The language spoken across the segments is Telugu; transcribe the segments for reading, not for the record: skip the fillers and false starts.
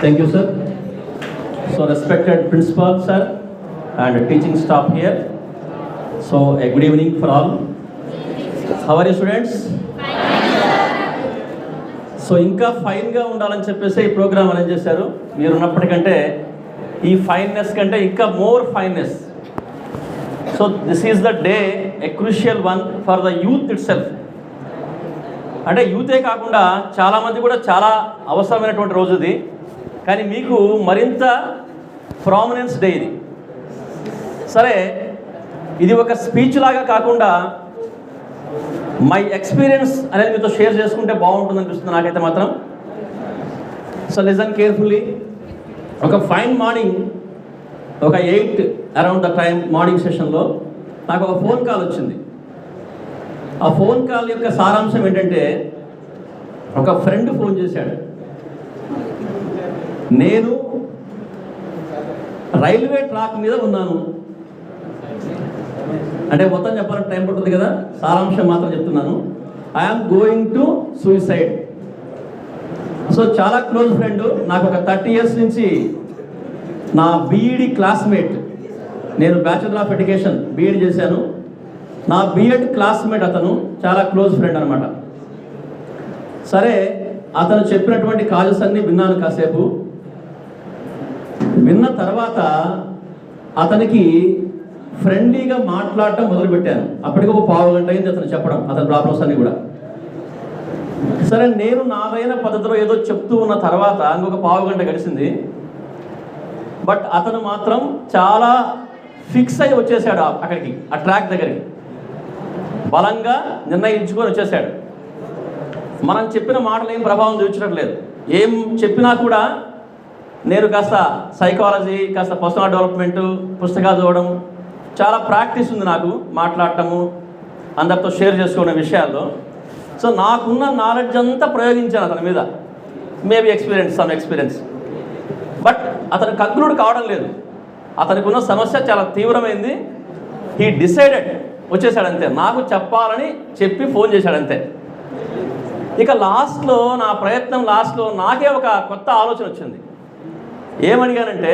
Thank you, sir. So, respected principal, sir, and teaching staff here. So, a good evening for all. How are you, students? So ఇంకా ఫైన్గా ఉండాలని చెప్పేసి ఈ ప్రోగ్రామ్ అరేంజ్ చేశారు. మీరు ఉన్నప్పటికంటే ఈ ఫైన్నెస్ కంటే ఇంకా more fineness. So this is the day, a crucial one for the youth it self. అంటే యూతే కాకుండా చాలామంది కూడా చాలా అవసరమైనటువంటి రోజు ఇది. కానీ మీకు మరింత ప్రామినెన్స్ డే ఇది. సరే, ఇది ఒక స్పీచ్ లాగా కాకుండా మై ఎక్స్పీరియన్స్ అనేది మీతో షేర్ చేసుకుంటే బాగుంటుంది అనిపిస్తుంది నాకైతే మాత్రం. So listen carefully. ఒక ఫైన్ మార్నింగ్, ఒక 8 అరౌండ్ ద టైం మార్నింగ్ సెషన్లో నాకు ఒక ఫోన్ కాల్ వచ్చింది. ఆ ఫోన్ కాల్ యొక్క సారాంశం ఏంటంటే, ఒక ఫ్రెండ్ ఫోన్ చేశాడు. నేను రైల్వే ట్రాక్ మీద ఉన్నాను. అంటే మొత్తం చెప్పాలంటే టైం పడుతుంది కదా, సారాంశం మాత్రం చెప్తున్నాను. I'm going to suicide. So చాలా క్లోజ్ ఫ్రెండ్, నాకు ఒక 30 ఇయర్స్ నుంచి నా బీఈడి క్లాస్మేట్. నేను బ్యాచులర్ ఆఫ్ ఎడ్యుకేషన్ బీఈడి చేశాను. నా బీఎడ్ క్లాస్మేట్ అతను, చాలా క్లోజ్ ఫ్రెండ్ అనమాట. సరే, అతను చెప్పినటువంటి కాజెస్ అన్నీ విన్నాను. కాసేపు విన్న తర్వాత అతనికి ఫ్రెండ్లీగా మాట్లాడటం మొదలుపెట్టాను. అప్పటికి ఒక పావు గంట అయింది అతను చెప్పడం అతని ప్రాబ్లమ్స్ అన్నీ కూడా. సరే, నేను నాదైన పద్ధతిలో ఏదో చెప్తూ ఉన్న తర్వాత ఇంకొక పావు గంట గడిచింది. బట్ అతను మాత్రం చాలా ఫిక్స్ అయి వచ్చేసాడు అక్కడికి, ఆ ట్రాక్ దగ్గరికి. బలంగా నిర్ణయించుకొని వచ్చేసాడు. మనం చెప్పిన మాటలు ఏం ప్రభావం చూపించట్లేదు. ఏం చెప్పినా కూడా నేను కాస్త సైకాలజీ, కాస్త పర్సనల్ డెవలప్మెంటు, పుస్తకాలు చదవడం, చాలా ప్రాక్టీస్ ఉంది నాకు మాట్లాడటము, అందరితో షేర్ చేసుకునే విషయాల్లో. సో నాకున్న నాలెడ్జ్ అంతా ప్రయోగించాను అతని మీద. Maybe some experience. బట్ అతను కంక్లూడ్ కావడం లేదు. అతనికి ఉన్న సమస్య చాలా తీవ్రమైంది. He decided, వచ్చేసాడంతే. నాకు చెప్పాలని చెప్పి ఫోన్ చేశాడంతే. ఇక లాస్ట్లో నా ప్రయత్నం లాస్ట్లో నాకే ఒక కొత్త ఆలోచన వచ్చింది. ఏమడిగానంటే,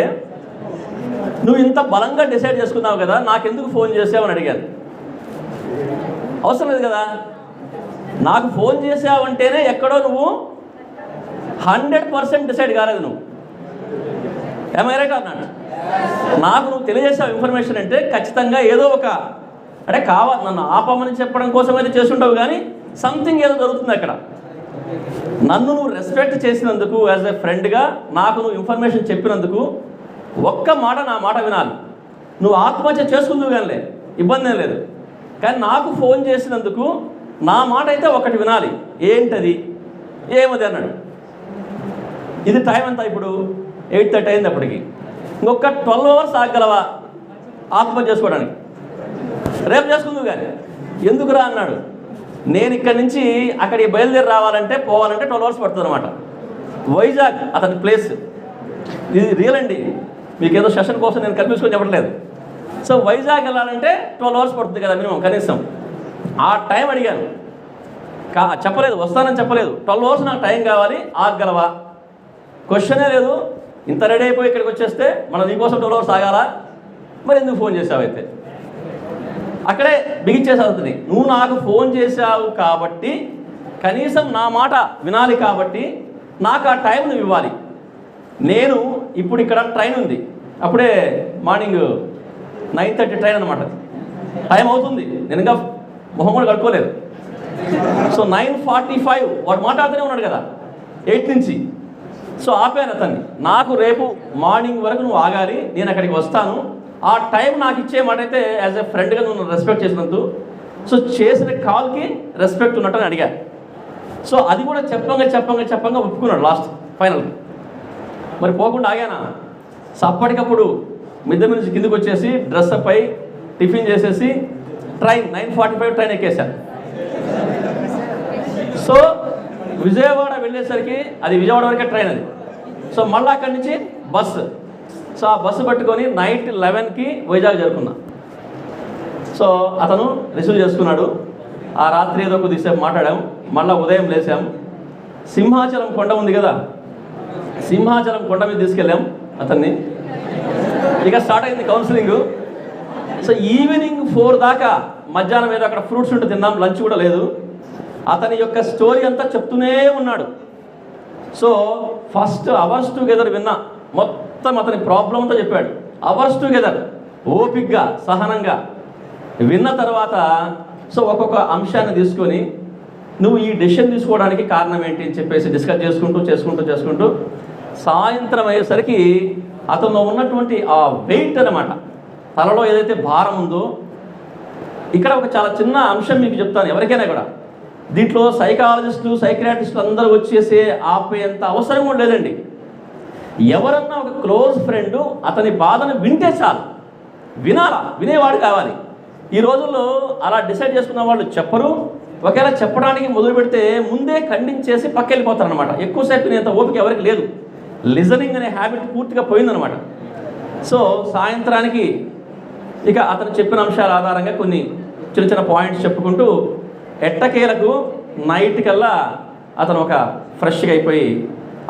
నువ్వు ఇంత బలంగా డిసైడ్ చేసుకున్నావు కదా, నాకెందుకు ఫోన్ చేసావని అడిగాను. అవసరం లేదు కదా, నాకు ఫోన్ చేసావంటేనే ఎక్కడో నువ్వు 100% డిసైడ్ కాలేదు. నువ్వు ఏమైనా అన్నాడు. నాకు నువ్వు తెలియజేసావు ఇన్ఫర్మేషన్ అంటే ఖచ్చితంగా ఏదో ఒక, అంటే నన్ను ఆపమని చెప్పడం కోసం అయితే చేస్తుంటావు, కానీ సంథింగ్ ఏదో జరుగుతుంది అక్కడ. నన్ను నువ్వు రెస్పెక్ట్ చేసినందుకు, యాజ్ ఎ ఫ్రెండ్గా నాకు నువ్వు ఇన్ఫర్మేషన్ చెప్పినందుకు ఒక్క మాట, నా మాట వినాలి. నువ్వు ఆత్మహత్య చేసుకుందువు కానీ ఇబ్బంది ఏం లేదు, కానీ నాకు ఫోన్ చేసినందుకు నా మాట అయితే ఒకటి వినాలి. ఏంటది? ఏమది అన్నాడు. ఇది టైం అంతా ఇప్పుడు 8:30 అయింది. అప్పటికి ఇంకొక 12 అవర్స్ ఆగలవా ఆత్మహత్య చేసుకోవడానికి? రేపు చేసుకుందువు కానీ. ఎందుకురా అన్నాడు. నేను ఇక్కడి నుంచి అక్కడికి బయలుదేరి పోవాలంటే 12 అవర్స్ పడుతుంది అనమాట. వైజాగ్ అతని ప్లేస్. ఇది రియల్ అండి, మీకేదో సెషన్ కోసం నేను కనిపించుకొని చెప్పట్లేదు. సో వైజాగ్ వెళ్ళాలంటే 12 అవర్స్ పడుతుంది కదా మినిమం, కనీసం. ఆ టైం అడిగాను, చెప్పలేదు, వస్తానని చెప్పలేదు. 12 అవర్స్ నాకు టైం కావాలి, ఆగలవా? క్వశ్చనే లేదు. ఇంత రెడీ అయిపోయి ఇక్కడికి వచ్చేస్తే మనం నీకోసం 12 అవర్స్ ఆగాలా? మరి ఎందుకు ఫోన్ చేసావు? అయితే అక్కడే బిగించేసవుతుంది. నువ్వు నాకు ఫోన్ చేశావు కాబట్టి, కనీసం నా మాట వినాలి కాబట్టి నాకు ఆ టైం నువ్వు ఇవ్వాలి. నేను ఇప్పుడు ఇక్కడ ట్రైన్ ఉంది, అప్పుడే మార్నింగ్ 9:30 ట్రైన్ అనమాట. టైం అవుతుంది, నేను ఇంకా మొహం కూడా కడుక్కోలేదు. సో 9:45 వాడు మాట్లాడుతూనే ఉన్నాడు కదా 8 నుంచి. సో ఆపాను అతన్ని. నాకు రేపు మార్నింగ్ వరకు నువ్వు ఆగాలి, నేను అక్కడికి వస్తాను. ఆ టైం నాకు ఇచ్చే మాట అయితే యాజ్ ఎ ఫ్రెండ్గా నువ్వు రెస్పెక్ట్ చేసినందుకు, సో చేసిన కాల్కి రెస్పెక్ట్ ఉన్నట్టు అడిగా. సో అది కూడా చెప్పంగా ఒప్పుకున్నాడు లాస్ట్ ఫైనల్కి. మరి పోకుండా ఆగానా? సో అప్పటికప్పుడు మిద్దె నుంచి కిందకి వచ్చేసి డ్రెస్ అప్ అయి టిఫిన్ చేసేసి ట్రైన్ 9:45 ట్రైన్ ఎక్కేశాను. సో విజయవాడ వెళ్ళేసరికి, అది విజయవాడ వరకే ట్రైన్ అది. సో మళ్ళీ అక్కడి నుంచి బస్సు. సో ఆ బస్సు పట్టుకొని నైట్ 11కి వైజాగ్ చేరుకున్నా. సో అతను రిసీవ్ చేసుకున్నాడు. ఆ రాత్రి ఏదో కొద్దిసేపు మాట్లాడాం. మళ్ళీ ఉదయం లేసాం. సింహాచలం కొండ ఉంది కదా, సింహాచలం కొండ మీద తీసుకెళ్ళాం అతన్ని. ఇక స్టార్ట్ అయింది కౌన్సిలింగ్. సో ఈవినింగ్ 4 దాకా మధ్యాహ్నం ఏదో అక్కడ ఫ్రూట్స్ ఉంటే తిన్నాం, లంచ్ కూడా లేదు. అతని యొక్క స్టోరీ అంతా చెప్తూనే ఉన్నాడు. సో ఫస్ట్ అవర్స్ టుగెదర్ విన్నా, మొత్తం అతని ప్రాబ్లం అంతా చెప్పాడు. అవర్స్ టుగెదర్ ఓపిక్గా సహనంగా విన్న తర్వాత సో ఒక్కొక్క అంశాన్ని తీసుకొని నువ్వు ఈ డెసిషన్ తీసుకోవడానికి కారణం ఏంటి అని చెప్పేసి డిస్కస్ చేసుకుంటూ సాయంత్రం అయ్యేసరికి అతను ఉన్నటువంటి ఆ వెయిట్ అన్నమాట, తలలో ఏదైతే భారం ఉందో. ఇక్కడ ఒక చాలా చిన్న అంశం మీకు చెప్తాను, ఎవరికైనా కూడా దీంట్లో సైకాలజిస్టులు సైకియాట్రిస్టులు అందరూ వచ్చేసి ఆపేంత అవసరం కూడా లేదండి. ఎవరన్నా ఒక క్లోజ్ ఫ్రెండ్ అతని బాధను వింటే చాలు, వినేవాడు కావాలి. ఈ రోజుల్లో అలా డిసైడ్ చేసుకున్న వాళ్ళు చెప్పరు. ఒకవేళ చెప్పడానికి మొదలు పెడితే ముందే ఖండించేసి పక్కెళ్ళిపోతారనమాట. ఎక్కువసేపు వినేంత ఓపిక ఎవరికి లేదు. లిజనింగ్ అనే హ్యాబిట్ పూర్తిగా పోయిందనమాట. సో సాయంత్రానికి ఇక అతను చెప్పిన అంశాల ఆధారంగా కొన్ని చిన్న పాయింట్స్ చెప్పుకుంటూ ఎట్టకేలకు నైట్ కల్లా అతను ఒక ఫ్రెష్గా అయిపోయి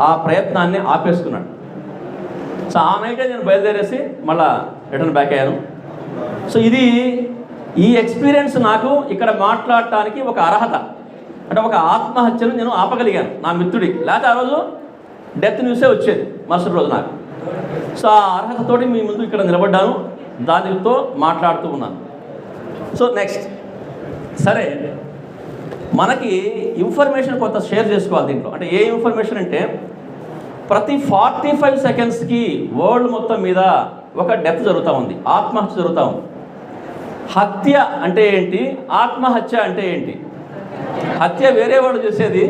ఆ ప్రయత్నాన్ని ఆపేసుకున్నాడు. సో ఆ నైటే నేను బయలుదేరేసి మళ్ళీ రిటర్న్ బ్యాక్ అయ్యాను. సో ఈ ఎక్స్పీరియన్స్ నాకు ఇక్కడ మాట్లాడటానికి ఒక అర్హత, అంటే ఒక ఆత్మహత్యను నేను ఆపగలిగాను నా మిత్రుడి. లేకపోతే ఆ రోజు డెత్ న్యూసే వచ్చేది మరుసటి రోజు నాకు. సో ఆ అర్హతతోటి మీ ముందు ఇక్కడ నిలబడ్డాను, దానితో మాట్లాడుతూ ఉన్నాను. సో నెక్స్ట్, సరే మనకి ఇన్ఫర్మేషన్ కొంత షేర్ చేసుకోవాలి దీంట్లో. అంటే ఏ ఇన్ఫర్మేషన్ అంటే ప్రతి 45 సెకండ్స్కి వరల్డ్ మొత్తం మీద ఒక డెత్ జరుగుతూ ఉంది, ఆత్మహత్య జరుగుతూ ఉంది. హత్య అంటే ఏంటి, ఆత్మహత్య అంటే ఏంటి? హత్య వేరే వాళ్ళు చేసేది,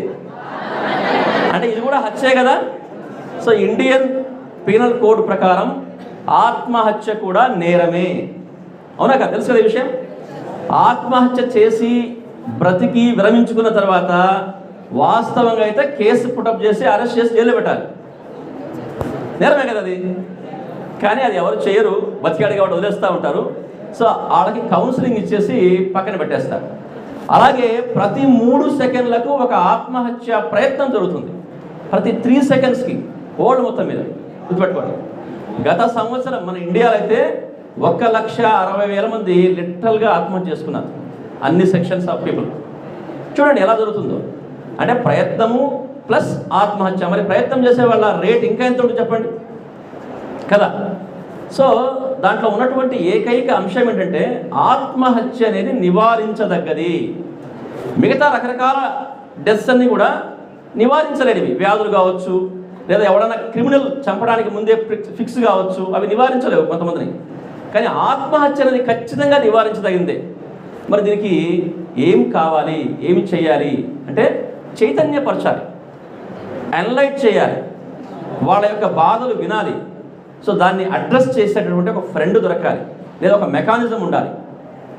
అంటే ఇది కూడా హత్యే కదా. సో ఇండియన్ పీనల్ కోడ్ ప్రకారం ఆత్మహత్య కూడా నేరమే, అవునా కదా? తెలుసు కదా ఈ విషయం. ఆత్మహత్య చేసి బ్రతికి విరమించుకున్న తర్వాత వాస్తవంగా అయితే కేసు పుటప్ చేసి అరెస్ట్ చేసి జైలు పెట్టాలి, నేరమే కదా అది. కానీ అది ఎవరు చేయరు, బతికాడు కాబట్టి వదిలేస్తూ ఉంటారు. సో వాళ్ళకి కౌన్సిలింగ్ ఇచ్చేసి పక్కన పెట్టేస్తారు. అలాగే ప్రతి 3 సెకండ్లకు ఒక ఆత్మహత్య ప్రయత్నం జరుగుతుంది, ప్రతి 3 సెకండ్స్కి వరల్డ్ మొత్తం మీద. గుర్తుపెట్టుకోండి, గత సంవత్సరం మన ఇండియాలో అయితే 1,60,000 మంది లిటరల్గా ఆత్మహత్య చేసుకున్నారు, అన్ని సెక్షన్స్ ఆఫ్ పీపుల్. చూడండి ఎలా జరుగుతుందో. అంటే ప్రయత్నము ప్లస్ ఆత్మహత్య. మరి ప్రయత్నం చేసే వాళ్ళ రేట్ ఇంకా ఎంత ఉంటుంది చెప్పండి కదా. సో దాంట్లో ఉన్నటువంటి ఏకైక అంశం ఏంటంటే ఆత్మహత్య అనేది నివారించదగ్గది. మిగతా రకరకాల డెత్స్ అన్నీ కూడా నివారించలేనివి, వ్యాధులు కావచ్చు, లేదా ఎవడన్నా క్రిమినల్ చంపడానికి ముందే ఫిక్స్ కావచ్చు, అవి నివారించలేవు కొంతమందిని. కానీ ఆత్మహత్య అనేది ఖచ్చితంగా నివారించదగిందే. మరి దీనికి ఏం కావాలి, ఏమి చేయాలి అంటే చైతన్యపరచాలి, అనలైజ్ చేయాలి, వాళ్ళ యొక్క బాధలు వినాలి. సో దాన్ని అడ్రస్ చేసేటటువంటి ఒక ఫ్రెండ్ దొరకాలి, లేదా ఒక మెకానిజం ఉండాలి.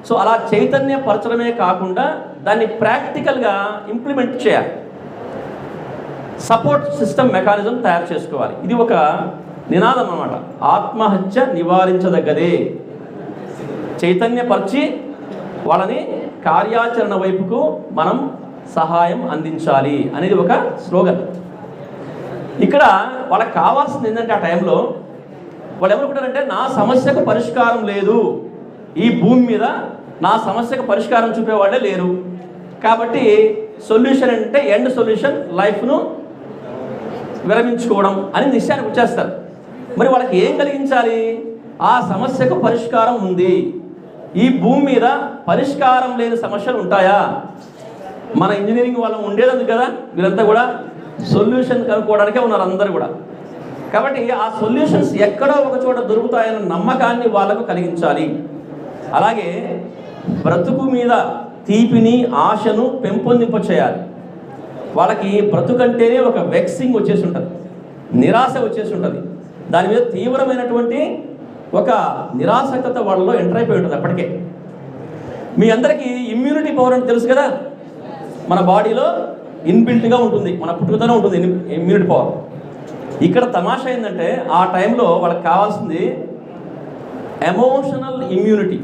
సో అలా చైతన్యపరచడమే కాకుండా దాన్ని ప్రాక్టికల్గా ఇంప్లిమెంట్ చేయాలి, సపోర్ట్ సిస్టమ్ మెకానిజం తయారు చేసుకోవాలి. ఇది ఒక నినాదం అన్నమాట. ఆత్మహత్య నివారించదగ్గదే, చైతన్యపరిచి వాళ్ళని కార్యాచరణ వైపుకు మనం సహాయం అందించాలి అనేది ఒక స్లోగన్. ఇక్కడ వాళ్ళకి కావాల్సింది ఏంటంటే ఆ టైంలో వాళ్ళు ఏమనుకుంటారంటే నా సమస్యకు పరిష్కారం లేదు, ఈ భూమి మీద నా సమస్యకు పరిష్కారం చూపేవాళ్ళే లేరు, కాబట్టి సొల్యూషన్ అంటే ఎండ్ సొల్యూషన్ లైఫ్ను విరమించుకోవడం అని నిశ్చయానికి వచ్చేస్తారు. మరి వాళ్ళకి ఏం కలిగించాలి? ఆ సమస్యకు పరిష్కారం ఉంది. ఈ భూమి మీద పరిష్కారం లేని సమస్యలు ఉంటాయా? మన ఇంజనీరింగ్ వాళ్ళం ఉండేది కదా, వీరంతా కూడా సొల్యూషన్ కనుక్కోవడానికే ఉన్నారు అందరూ కూడా. కాబట్టి ఆ సొల్యూషన్స్ ఎక్కడో ఒక చోట దొరుకుతాయన్న నమ్మకాన్ని వాళ్ళకు కలిగించాలి. అలాగే బ్రతుకు మీద తీపిని ఆశను పెంపొందింప చేయాలి. వాళ్ళకి బ్రతుకంటేనే ఒక వెక్సింగ్ వచ్చేసి ఉంటుంది, నిరాశ వచ్చేసి ఉంటుంది, దాని మీద తీవ్రమైనటువంటి ఒక నిరాసక్తత వాళ్ళలో ఎంటర్ అయిపోయి ఉంటుంది అప్పటికే. మీ అందరికీ ఇమ్యూనిటీ పవర్ అంటే తెలుసు కదా, మన బాడీలో ఇన్బిల్ట్గా ఉంటుంది, మన పుట్టుకతోనే ఉంటుంది ఇమ్యూనిటీ పవర్. ఇక్కడ తమాషా ఏంటంటే ఆ టైంలో వాళ్ళకి కావాల్సింది ఎమోషనల్ ఇమ్యూనిటీ.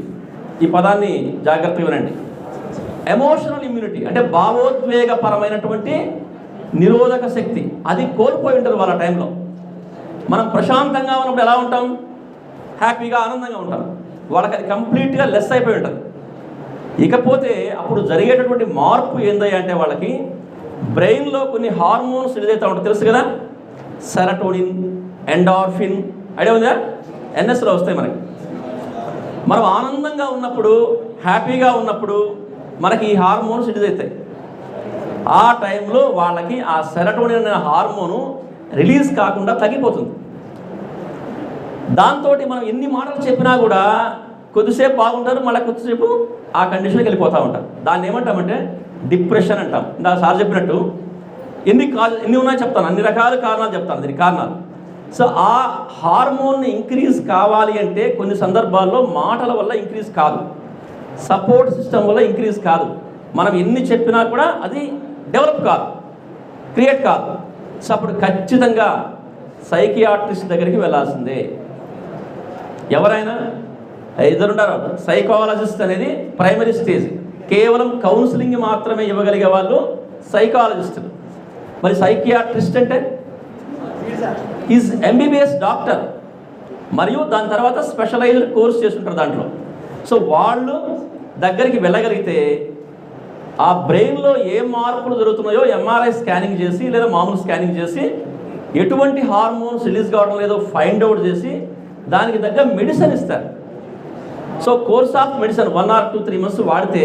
ఈ పదాన్ని జాగ్రత్తగా వినండి. ఎమోషనల్ ఇమ్యూనిటీ అంటే భావోద్వేగపరమైనటువంటి నిరోధక శక్తి, అది కోల్పోయి ఉంటుంది వాళ్ళ టైంలో. మనం ప్రశాంతంగా ఉన్నప్పుడు ఎలా ఉంటాం? హ్యాపీగా, ఆనందంగా ఉంటాం. వాళ్ళకి అది కంప్లీట్గా లెస్ అయిపోయి ఉంటుంది. ఇకపోతే అప్పుడు జరిగేటటువంటి మార్పు ఏందయ్యా అంటే వాళ్ళకి బ్రెయిన్లో కొన్ని హార్మోన్స్ రిలీజ్ అవుతూ ఉంటాయి, తెలుసు కదా, సెరటోనిన్, ఎండార్ఫిన్, ఐడియా ఉందా? ఎన్ఎస్లో వస్తాయి మనకి. మనం ఆనందంగా ఉన్నప్పుడు, హ్యాపీగా ఉన్నప్పుడు మనకి ఈ హార్మోన్స్ రిలీజ్ అవుతాయి. ఆ టైంలో వాళ్ళకి ఆ సెరటోనిన్ అనే హార్మోను రిలీజ్ కాకుండా తగ్గిపోతుంది. దాంతో మనం ఎన్ని మాటలు చెప్పినా కూడా కొద్దిసేపు బాగుంటారు, మళ్ళీ కొద్దిసేపు ఆ కండిషన్కి వెళ్ళిపోతూ ఉంటారు. దాన్ని ఏమంటామంటే డిప్రెషన్ అంటాం. ఇందా సార్ చెప్పినట్టు ఎన్ని ఉన్నాయో చెప్తాను, అన్ని రకాల కారణాలు చెప్తాను, దీనికి కారణాలు. సో ఆ హార్మోన్ ఇంక్రీజ్ కావాలి అంటే కొన్ని సందర్భాల్లో మాటల వల్ల ఇంక్రీజ్ కాదు, సపోర్ట్ సిస్టమ్ వల్ల ఇంక్రీజ్ కాదు. మనం ఎన్ని చెప్పినా కూడా అది డెవలప్ కాదు, క్రియేట్ కాదు. సో అప్పుడు ఖచ్చితంగా సైకియాట్రిస్ట్ దగ్గరికి వెళ్ళాల్సిందే. ఎవరైనా ఇద్దరుంటారు. సైకాలజిస్ట్ అనేది ప్రైమరీ స్టేజ్, కేవలం కౌన్సిలింగ్ మాత్రమే ఇవ్వగలిగే వాళ్ళు సైకాలజిస్టులు. మరి సైకియాట్రిస్ట్ అంటే ఈజ్ ఎంబీబీఎస్ డాక్టర్, మరియు దాని తర్వాత స్పెషలైజ్డ్ కోర్స్ చేస్తుంటారు దాంట్లో. సో వాళ్ళు దగ్గరికి వెళ్ళగలిగితే ఆ బ్రెయిన్లో ఏ మార్పులు జరుగుతున్నాయో ఎంఆర్ఐ స్కానింగ్ చేసి లేదా మామూలు స్కానింగ్ చేసి ఎటువంటి హార్మోన్స్ రిలీజ్ కావడం లేదో ఫైండ్ అవుట్ చేసి దానికి తగ్గ మెడిసిన్ ఇస్తారు. So course of medicine 1 or 2, 3 months వాడితే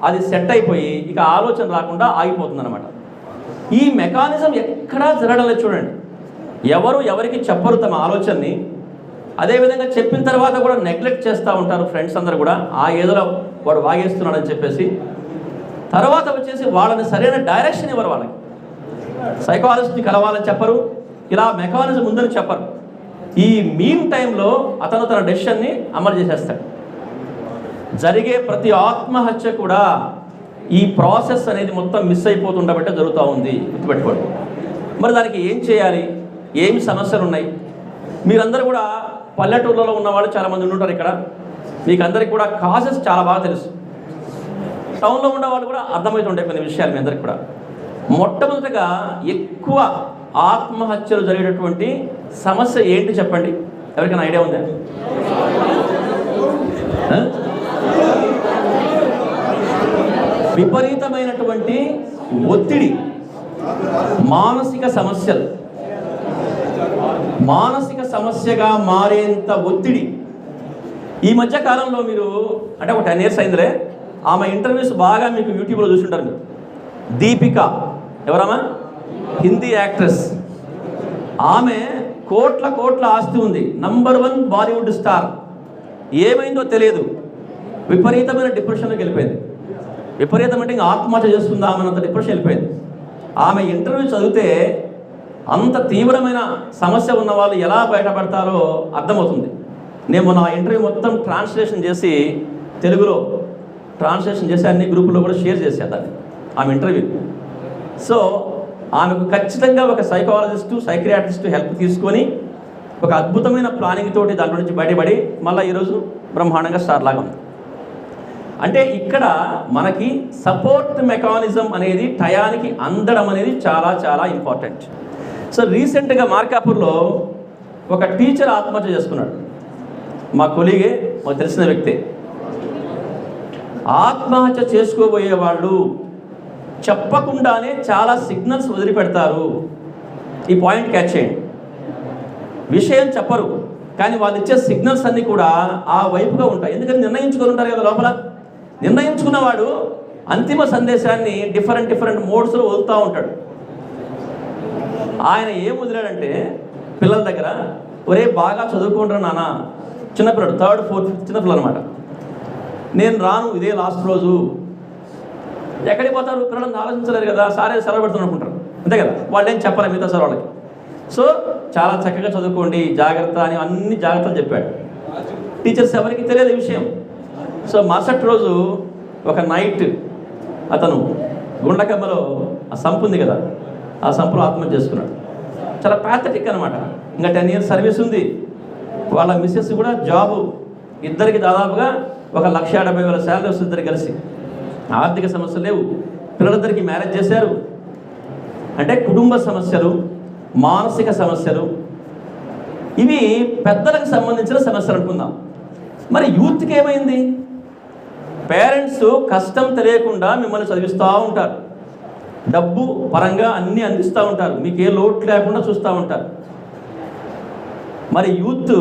అది సెట్ అయిపోయి ఇక ఆలోచన రాకుండా ఆగిపోతుంది అనమాట. ఈ మెకానిజం ఎక్కడా జరగడం లేదు చూడండి. ఎవరు ఎవరికి చెప్పరు తమ ఆలోచనని. అదేవిధంగా చెప్పిన తర్వాత కూడా నెగ్లెక్ట్ చేస్తూ ఉంటారు ఫ్రెండ్స్ అందరూ కూడా, ఆ ఏదో వాడు వాగేస్తున్నాడని చెప్పేసి. తర్వాత వచ్చేసి వాళ్ళని సరైన డైరెక్షన్ ఇవ్వరు. వాళ్ళకి సైకాలజిస్ట్ని కలవాలని చెప్పరు, ఇలా మెకానిజం ఉందని చెప్పరు. ఈ మీన్ టైంలో అతను తన డెసిషన్ని అమలు చేసేస్తాడు. జరిగే ప్రతి ఆత్మహత్య కూడా ఈ ప్రాసెస్ అనేది మొత్తం మిస్ అయిపోతుండబట్టే జరుగుతూ ఉంది, గుర్తుపెట్టుకోండి. మరి దానికి ఏం చేయాలి, ఏమి సమస్యలు ఉన్నాయి? మీరందరూ కూడా పల్లెటూళ్ళలో ఉన్నవాళ్ళు చాలామంది ఉంటారు ఇక్కడ, మీకు అందరికీ కూడా కాజెస్ చాలా బాగా తెలుసు. టౌన్లో ఉన్న వాళ్ళు కూడా అర్థమవుతుండే కొన్ని విషయాలు మీ అందరికి కూడా. మొట్టమొదటిగా ఎక్కువ ఆత్మహత్యలు జరిగేటటువంటి సమస్య ఏంటి చెప్పండి, ఎవరికైనా ఐడియా ఉందా? విపరీతమైనటువంటి ఒత్తిడి, మానసిక సమస్యలు. మానసిక సమస్యగా మారేంత ఒత్తిడి. ఈ మధ్య కాలంలో మీరు అంటే ఒక 10 years అయిందిలే, ఆమె ఇంటర్వ్యూస్ బాగా మీకు యూట్యూబ్లో చూసుంటారు మీరు. దీపిక ఎవరమ్మా? హిందీ యాక్ట్రెస్. ఆమె కోట్ల ఆస్తి ఉంది, నంబర్ 1 బాలీవుడ్ స్టార్. ఏమైందో తెలియదు, విపరీతమైన డిప్రెషన్లోకి వెళ్ళిపోయింది. విపరీతం అంటే ఇంకా ఆత్మహత్య చేసుకుందా అన్నంత డిప్రెషన్ వెళ్ళిపోయింది. ఆమె ఇంటర్వ్యూ చదివితే అంత తీవ్రమైన సమస్య ఉన్న వాళ్ళు ఎలా బయటపడతారో అర్థమవుతుంది. నేను నా ఇంటర్వ్యూ మొత్తం ట్రాన్స్లేషన్ చేసి తెలుగులో ట్రాన్స్లేషన్ చేసి అన్ని గ్రూపుల్లో కూడా షేర్ చేసేదాన్ని ఆమె ఇంటర్వ్యూ. సో ఆమెకు ఖచ్చితంగా ఒక సైకాలజిస్టు, సైకియాట్రిస్టు హెల్ప్ తీసుకొని ఒక అద్భుతమైన ప్లానింగ్ తోటి దాంట్లో నుంచి బయటపడి మళ్ళీ ఈరోజు బ్రహ్మాండంగా స్టార్ లాగా ఉంది. అంటే ఇక్కడ మనకి సపోర్ట్ మెకానిజం అనేది టయానికి అందడం అనేది చాలా చాలా ఇంపార్టెంట్. సో రీసెంట్గా మార్కాపూర్లో ఒక టీచర్ ఆత్మహత్య చేసుకున్నాడు. మా కొలీగే, మాకు తెలిసిన వ్యక్తే. ఆత్మహత్య చేసుకోబోయే వాళ్ళు చెప్పకుండానే చాలా సిగ్నల్స్ వదిలిపెడతారు. ఈ పాయింట్ క్యాచ్ చేయండి. విషయం చెప్పరు, కానీ వాళ్ళు ఇచ్చే సిగ్నల్స్ అన్నీ కూడా ఆ వైపుగా ఉంటాయి. ఎందుకంటే నిర్ణయించుకొని ఉంటారు కదా లోపల. నిర్ణయించుకున్నవాడు అంతిమ సందేశాన్ని డిఫరెంట్ మోడ్స్లో వదులుతూ ఉంటాడు. ఆయన ఏం వదిలాడంటే పిల్లల దగ్గర, ఒరే బాగా చదువుకుంటారు నాన్న, చిన్నపిల్లడు 3rd, 4th, 5th చిన్నపిల్లలు అనమాట. నేను రాను, ఇదే లాస్ట్ రోజు. ఎక్కడికి పోతారు పిల్లలను ఆలోచించలేరు కదా, సారే సెలవు పెడుతున్నారు అనుకుంటారు, అంతే కదా. వాళ్ళు ఏం చెప్పాలి మిగతా సార్ వాళ్ళకి. సో చాలా చక్కగా చదువుకోండి, జాగ్రత్త అని అన్ని జాగ్రత్తలు చెప్పాడు. టీచర్స్ ఎవరికి తెలియదు ఈ విషయం. సో మరుసటి రోజు ఒక నైట్ అతను గుండకమ్మలో ఆ సంపు ఉంది కదా, ఆ సంపులో ఆత్మహత్య చేసుకున్నాడు. చాలా ప్యాథటిక్ అనమాట. ఇంకా 10 years సర్వీస్ ఉంది, వాళ్ళ మిస్సెస్ కూడా జాబు, ఇద్దరికి దాదాపుగా 1,70,000 శాలరీ వస్తుంది ఇద్దరు కలిసి. ఆర్థిక సమస్యలు లేవు, పిల్లలిద్దరికి మ్యారేజ్ చేశారు. అంటే కుటుంబ సమస్యలు, మానసిక సమస్యలు, ఇవి పెద్దలకు సంబంధించిన సమస్యలు అనుకుందాం. మరి యూత్కి ఏమైంది? పేరెంట్స్ కష్టం తెలియకుండా మిమ్మల్ని చదివిస్తూ ఉంటారు, డబ్బు పరంగా అన్నీ అందిస్తూ ఉంటారు, మీకు ఏ లోటు లేకుండా చూస్తూ ఉంటారు. మరి యూత్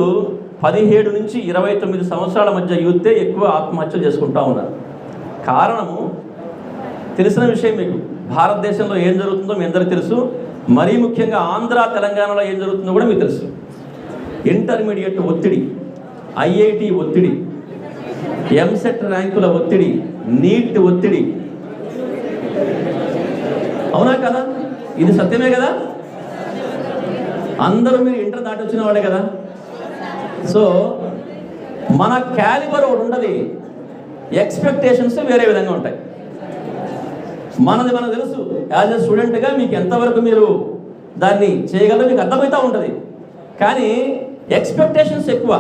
17 నుంచి 29 సంవత్సరాల మధ్య యూతే ఎక్కువ ఆత్మహత్యలు చేసుకుంటూ ఉన్నారు. కారణము తెలిసిన విషయం, మీకు భారతదేశంలో ఏం జరుగుతుందో మీ అందరికీ తెలుసు, మరీ ముఖ్యంగా ఆంధ్ర తెలంగాణలో ఏం జరుగుతుందో కూడా మీకు తెలుసు. ఇంటర్మీడియట్ ఒత్తిడి, ఐఐటి ఒత్తిడి, ఎంసెట్ ర్యాంకుల ఒత్తిడి, నీట్ ఒత్తిడి. అవునా కదా? ఇది సత్యమే కదా? అందరూ మీరు ఇంటర్ దాటి వచ్చిన వాళ్ళే కదా. సో మన క్యాలిబర్ ఒకటి ఉంటుంది, ఎక్స్పెక్టేషన్స్ వేరే విధంగా ఉంటాయి. మనది మనకు తెలుసు, యాజ్ ఎ స్టూడెంట్గా మీకు ఎంతవరకు మీరు దాన్ని చేయగలరో మీకు అర్థమవుతూ ఉంటుంది. కానీ ఎక్స్పెక్టేషన్స్ ఎక్కువ.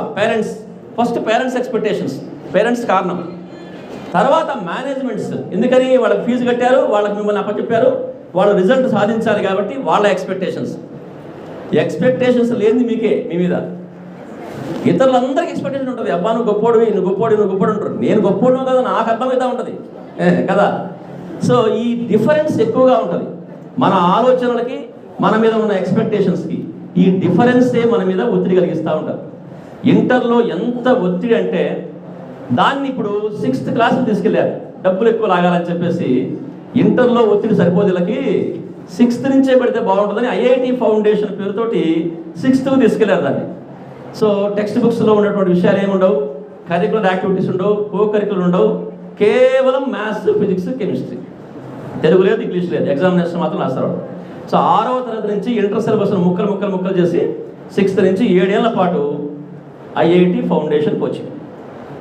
ఫస్ట్ పేరెంట్స్ ఎక్స్పెక్టేషన్స్, పేరెంట్స్ కారణం. తర్వాత మేనేజ్మెంట్స్, ఎందుకని వాళ్ళకి ఫీజు కట్టారు, వాళ్ళకి మిమ్మల్ని అప్పచెప్పారు, వాళ్ళు రిజల్ట్ సాధించాలి కాబట్టి వాళ్ళ ఎక్స్పెక్టేషన్స్ లేనిది మీకే, మీ మీద. ఇతరులందరికీ ఎక్స్పెక్టేషన్ ఉంటుంది, అబ్బా నువ్వు గొప్పోడివి, నువ్వు గొప్పోడు ఉంటారు. నేను గొప్పోడు కదా, నాకు అర్థమవుతూ ఉంటుంది కదా. సో ఈ డిఫరెన్స్ ఎక్కువగా ఉంటుంది మన ఆలోచనలకి, మన మీద ఉన్న ఎక్స్పెక్టేషన్స్కి. ఈ డిఫరెన్సే మన మీద ఒత్తిడి కలిగిస్తూ ఉంటారు. ఇంటర్లో ఎంత ఒత్తిడి అంటే దాన్ని ఇప్పుడు 6th క్లాస్ తీసుకెళ్ళారు, డబ్బులు ఎక్కువ లాగాలని చెప్పేసి. ఇంటర్లో ఒత్తిడి సరిపోదు, వీళ్ళకి 6th నుంచే పెడితే బాగుంటుందని ఐఐటి ఫౌండేషన్ పేరుతోటి 6th తీసుకెళ్లారు దాన్ని. సో టెక్స్ట్ బుక్స్లో ఉన్నటువంటి విషయాలు ఏముండవు, కరికులర్ యాక్టివిటీస్ ఉండవు, కో కరికులర్ ఉండవు, కేవలం మ్యాథ్స్, ఫిజిక్స్, కెమిస్ట్రీ, తెలుగు లేదు, ఇంగ్లీష్ లేదు, ఎగ్జామినేషన్ మాత్రం రాస్తారు. సో 6వ తరగతి నుంచి ఇంటర్ సిలబస్ను ముక్కలు చేసి 6th నుంచి 7 ఏళ్ల పాటు IIT foundation coaching.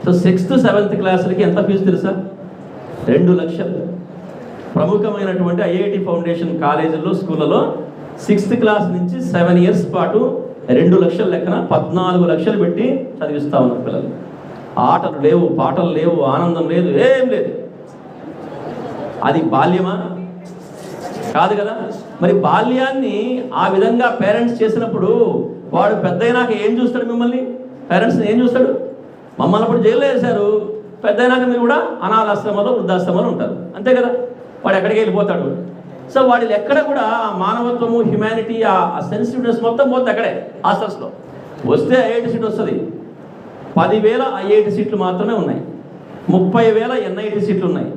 So 6th, 7th క్లాసులకి ఎంత ఫీజు తెలుసా? 2 లక్షలు. ప్రముఖమైనటువంటి ఐఐటి ఫౌండేషన్ కాలేజీల్లో, స్కూళ్ళలో 6th క్లాస్ నుంచి 7 ఇయర్స్ పాటు 2 లక్షల లెక్కన 14 లక్షలు పెట్టి చదివిస్తూ ఉన్నారు పిల్లలు. ఆటలు లేవు, పాటలు లేవు, ఆనందం లేదు, ఏం లేదు. అది బాల్యమా? కాదు కదా. మరి బాల్యాన్ని ఆ విధంగా పేరెంట్స్ చేసినప్పుడు వాడు పెద్దయినాక ఏం చూస్తాడు? మిమ్మల్ని పేరెంట్స్ని ఏం చూస్తాడు? మమ్మల్ని అప్పుడు జైల్లో వేశారు, పెద్దయినాక మీరు కూడా అనాథాశ్రమాలు, వృద్ధాశ్రమాలు ఉంటారు, అంతే కదా. వాడు ఎక్కడికి వెళ్ళిపోతాడు. సో వాడి ఎక్కడ కూడా ఆ మానవత్వము, హ్యుమానిటీ, ఆ సెన్సిటివ్నెస్ మొత్తం పోతే అక్కడే హాస్టల్స్లో. వస్తే ఐఐటి సీట్ వస్తుంది, 10,000 ఐఐటి సీట్లు మాత్రమే ఉన్నాయి, 30,000 ఎన్ఐటి సీట్లు ఉన్నాయి.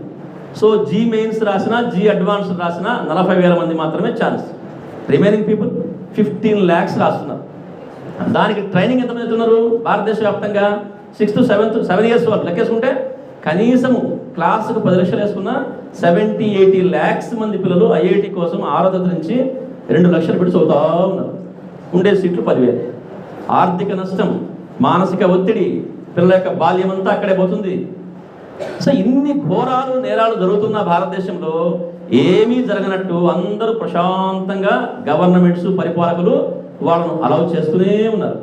సో జీ మెయిన్స్ రాసినా, జీ అడ్వాన్స్ రాసినా 40,000 మంది మాత్రమే ఛాన్స్. రిమైనింగ్ పీపుల్ 15 lakhs రాస్తున్నారు. దానికి ట్రైనింగ్ ఎంత పెడుతున్నారు భారతదేశ వ్యాప్తంగా? 6th, 7th 7 ఇయర్స్ వాళ్ళు లెక్కేసుకుంటే కనీసము క్లాసుకు 10 లక్షలు వేసుకున్న 70-80 lakhs మంది పిల్లలు ఐఐటి కోసం 6వ తరగతి నుంచి 2 లక్షలు పెట్టి చదువుతూ ఉన్నారు. ఉండే సీట్లు 10,000. ఆర్థిక నష్టం, మానసిక ఒత్తిడి, పిల్లల యొక్క బాల్యం అంతా అక్కడే పోతుంది. సో ఇన్ని ఘోరాలు, నేరాలు జరుగుతున్న భారతదేశంలో ఏమీ జరగనట్టు అందరూ ప్రశాంతంగా గవర్నమెంట్స్, పరిపాలకులు వాళ్ళను అలౌ చేస్తూనే ఉన్నారు.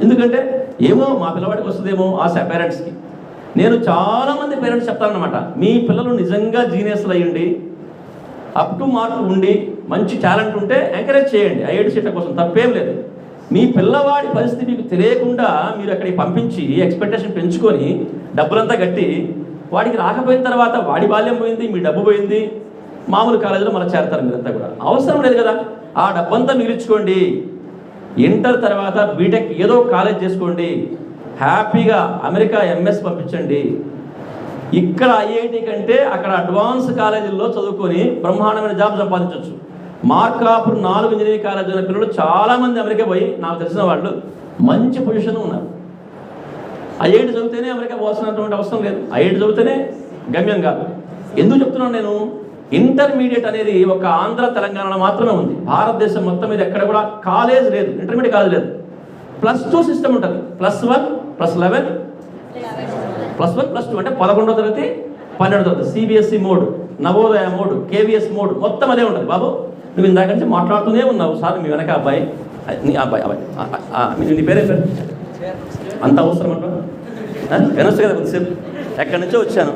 ఎందుకంటే ఏమో మా పిల్లవాడికి వస్తుందేమో ఆశ పేరెంట్స్కి. నేను చాలామంది పేరెంట్స్ చెప్తానన్నమాట, మీ పిల్లలు నిజంగా జీనియస్లు అయ్యండి, అప్ టు మార్క్ ఉండి, మంచి టాలెంట్ ఉంటే ఎంకరేజ్ చేయండి ఐఐటి సీట్ల కోసం, తప్పేం లేదు. మీ పిల్లవాడి పరిస్థితి మీకు తెలియకుండా మీరు అక్కడికి పంపించి ఎక్స్పెక్టేషన్ పెంచుకొని డబ్బులంతా కట్టి వాడికి రాకపోయిన తర్వాత వాడి బాల్యం పోయింది, మీ డబ్బు పోయింది, మామూలు కాలేజీలో మళ్ళీ చేరతారు మీరంతా కూడా. అవసరం లేదు కదా, ఆ డబ్బంతా మిగిలించుకోండి. ఇంటర్ తర్వాత బీటెక్ ఏదో కాలేజ్ చేసుకోండి, హ్యాపీగా అమెరికా ఎంఎస్ పంపించండి. ఇక్కడ ఐఐటి కంటే అక్కడ అడ్వాన్స్ కాలేజీల్లో చదువుకొని బ్రహ్మాండమైన జాబ్ సంపాదించవచ్చు. మార్కాపుర్ 4 ఇంజనీరింగ్ కాలేజీల పిల్లలు చాలామంది అమెరికా పోయి, నాకు తెలిసిన వాళ్ళు మంచి పొజిషన్ ఉన్నారు. ఐఐటి చదివితేనే అమెరికా పోవాల్సినటువంటి అవసరం లేదు, ఐఐటి చదివితేనే గమ్యం కాదు. ఎందుకు చెప్తున్నాను నేను? ఇంటర్మీడియట్ అనేది ఒక ఆంధ్ర తెలంగాణలో మాత్రమే ఉంది. భారతదేశం మొత్తం మీద ఎక్కడ కూడా కాలేజ్ లేదు, ఇంటర్మీడియట్ కాలేజ్ లేదు. +2 సిస్టమ్ ఉంటుంది, +1, +11, +1, +2 అంటే 11వ తరగతి, 12వ తరగతి. CBSE mode, Navodaya mode, KVS mode, మొత్తం అదే ఉంటుంది. బాబు నువ్వు ఇందాక నుంచి మాట్లాడుతూనే ఉన్నావు సార్, మీ వెనక అబ్బాయి, నీ అబ్బాయి నీ పేరే పేరు అంత అవసరం అంట వినొచ్చు కదా కొద్దిసేపు. ఎక్కడి నుంచో వచ్చాను.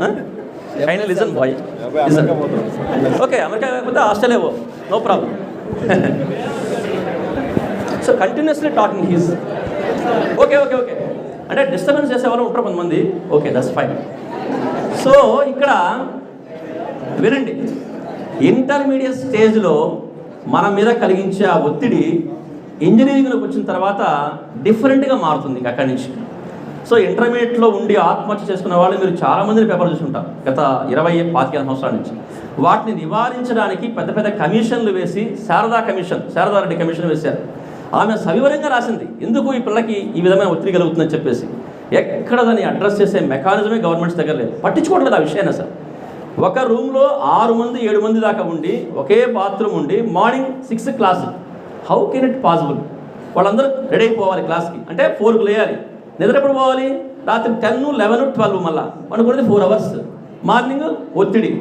Final listen boy, okay. America కాకపోతే Australia, no problem. So continuously talking he's okay okay okay అంటే డిస్టర్బెన్స్ చేసేవాళ్ళు ఉంటారు కొంతమంది. Okay, that's fine. సో ఇక్కడ వినండి, ఇంటర్మీడియట్ స్టేజ్లో మన మీద కలిగించే ఆ ఒత్తిడి ఇంజనీరింగ్లోకి వచ్చిన తర్వాత డిఫరెంట్గా మారుతుంది అక్కడి నుంచి. సో ఇంటర్మీడియట్లో ఉండి ఆత్మహత్య చేసుకున్న వాళ్ళు మీరు చాలామందిని పేపర్ చూసుకుంటారు గత 20-25 సంవత్సరాల నుంచి. వాటిని నివారించడానికి పెద్ద పెద్ద కమిషన్లు వేసి శారదారెడ్డి కమిషన్ వేశారు. ఆమె సవివరంగా రాసింది ఎందుకు ఈ పిల్లకి ఈ విధమైన ఒత్తిడి కలుగుతుందని చెప్పేసి. ఎక్కడ దాన్ని అడ్రస్ చేసే మెకానిజమే గవర్నమెంట్స్ దగ్గర లేదు, పట్టించుకోవట్లేదు ఆ విషయాన్ని అసలు. ఒక రూమ్లో 6 మంది 7 మంది దాకా ఉండి ఒకే బాత్రూమ్ ఉండి morning 6 class, how can it possible? వాళ్ళందరూ రెడీ అయిపోవాలి క్లాస్కి, అంటే 4కు లేయాలి. నిద్ర ఎప్పుడు పోవాలి? రాత్రి 10, 11, 12 మళ్ళీ అనుకునేది 4 hours. మార్నింగ్ ఒత్తిడి.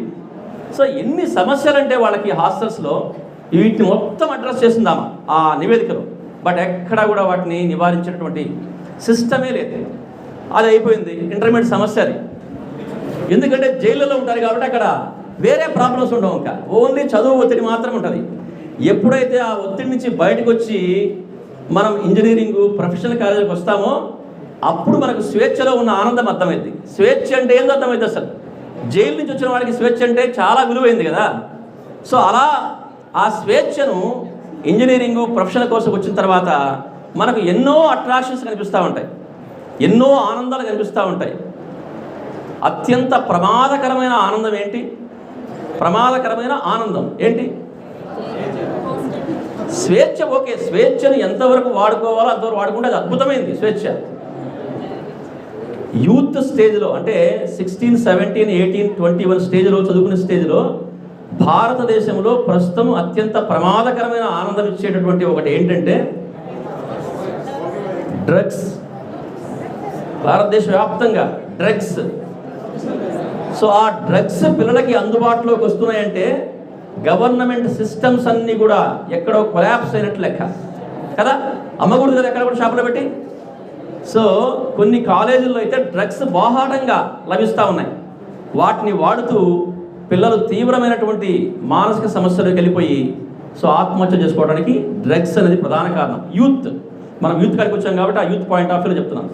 సో ఎన్ని సమస్యలు అంటే వాళ్ళకి హాస్టల్స్లో వీటిని మొత్తం అడ్రస్ చేసిందామా ఆ నివేదికలో. బట్ ఎక్కడా కూడా వాటిని నివారించేటువంటి సిస్టమే లేదు. అది అయిపోయింది ఇంటర్మీడియట్ సమస్య అది. ఎందుకంటే జైళ్ళలో ఉంటారు కాబట్టి అక్కడ వేరే ప్రాబ్లమ్స్ ఉండవు, ఇంకా ఓన్లీ చదువు ఒత్తిడి మాత్రం ఉంటుంది. ఎప్పుడైతే ఆ ఒత్తిడి నుంచి బయటకు వచ్చి మనం ఇంజనీరింగ్ ప్రొఫెషనల్ కాలేజీకి వస్తామో అప్పుడు మనకు స్వేచ్ఛలో ఉన్న ఆనందం అర్థమైంది. స్వేచ్ఛ అంటే ఏందో అర్థమైంది అసలు. జైలు నుంచి వచ్చిన వాడికి స్వేచ్ఛ అంటే చాలా విలువైంది కదా. సో అలా ఆ స్వేచ్ఛను ఇంజనీరింగ్ ప్రొఫెషనల్ కోర్సుకు వచ్చిన తర్వాత మనకు ఎన్నో అట్రాక్షన్స్ కనిపిస్తూ ఉంటాయి, ఎన్నో ఆనందాలు కనిపిస్తూ ఉంటాయి. అత్యంత ప్రమాదకరమైన ఆనందం ఏంటి? ప్రమాదకరమైన ఆనందం ఏంటి? స్వేచ్ఛ. ఓకే, స్వేచ్ఛను ఎంతవరకు వాడుకోవాలో అంతవరకు వాడుకుంటే అది అద్భుతమైంది స్వేచ్ఛ. యూత్ స్టేజ్లో అంటే 16, 17, 18, 21 స్టేజ్లో చదువుకునే స్టేజ్లో భారతదేశంలో ప్రస్తుతం అత్యంత ప్రమాదకరమైన ఆనందం ఇచ్చేటటువంటి ఒకటి ఏంటంటే డ్రగ్స్. భారతదేశ వ్యాప్తంగా డ్రగ్స్. సో ఆ డ్రగ్స్ పిల్లలకి అందుబాటులోకి వస్తున్నాయంటే గవర్నమెంట్ సిస్టమ్స్ అన్నీ కూడా ఎక్కడో కొలాప్స్ అయినట్లు లెక్క కదా. అమ్మకూడదు కదా ఎక్కడ కూడా షాపులో పెట్టి. సో కొన్ని కాలేజీల్లో అయితే డ్రగ్స్ బాహాటంగా లభిస్తూ ఉన్నాయి. వాటిని వాడుతూ పిల్లలు తీవ్రమైనటువంటి మానసిక సమస్యలకు వెళ్ళిపోయి సో ఆత్మహత్య చేసుకోవడానికి డ్రగ్స్ అనేది ప్రధాన కారణం. యూత్, మనం యూత్ కాడికి వచ్చాం కాబట్టి ఆ యూత్ పాయింట్ ఆఫ్ వ్యూలో చెప్తున్నాం.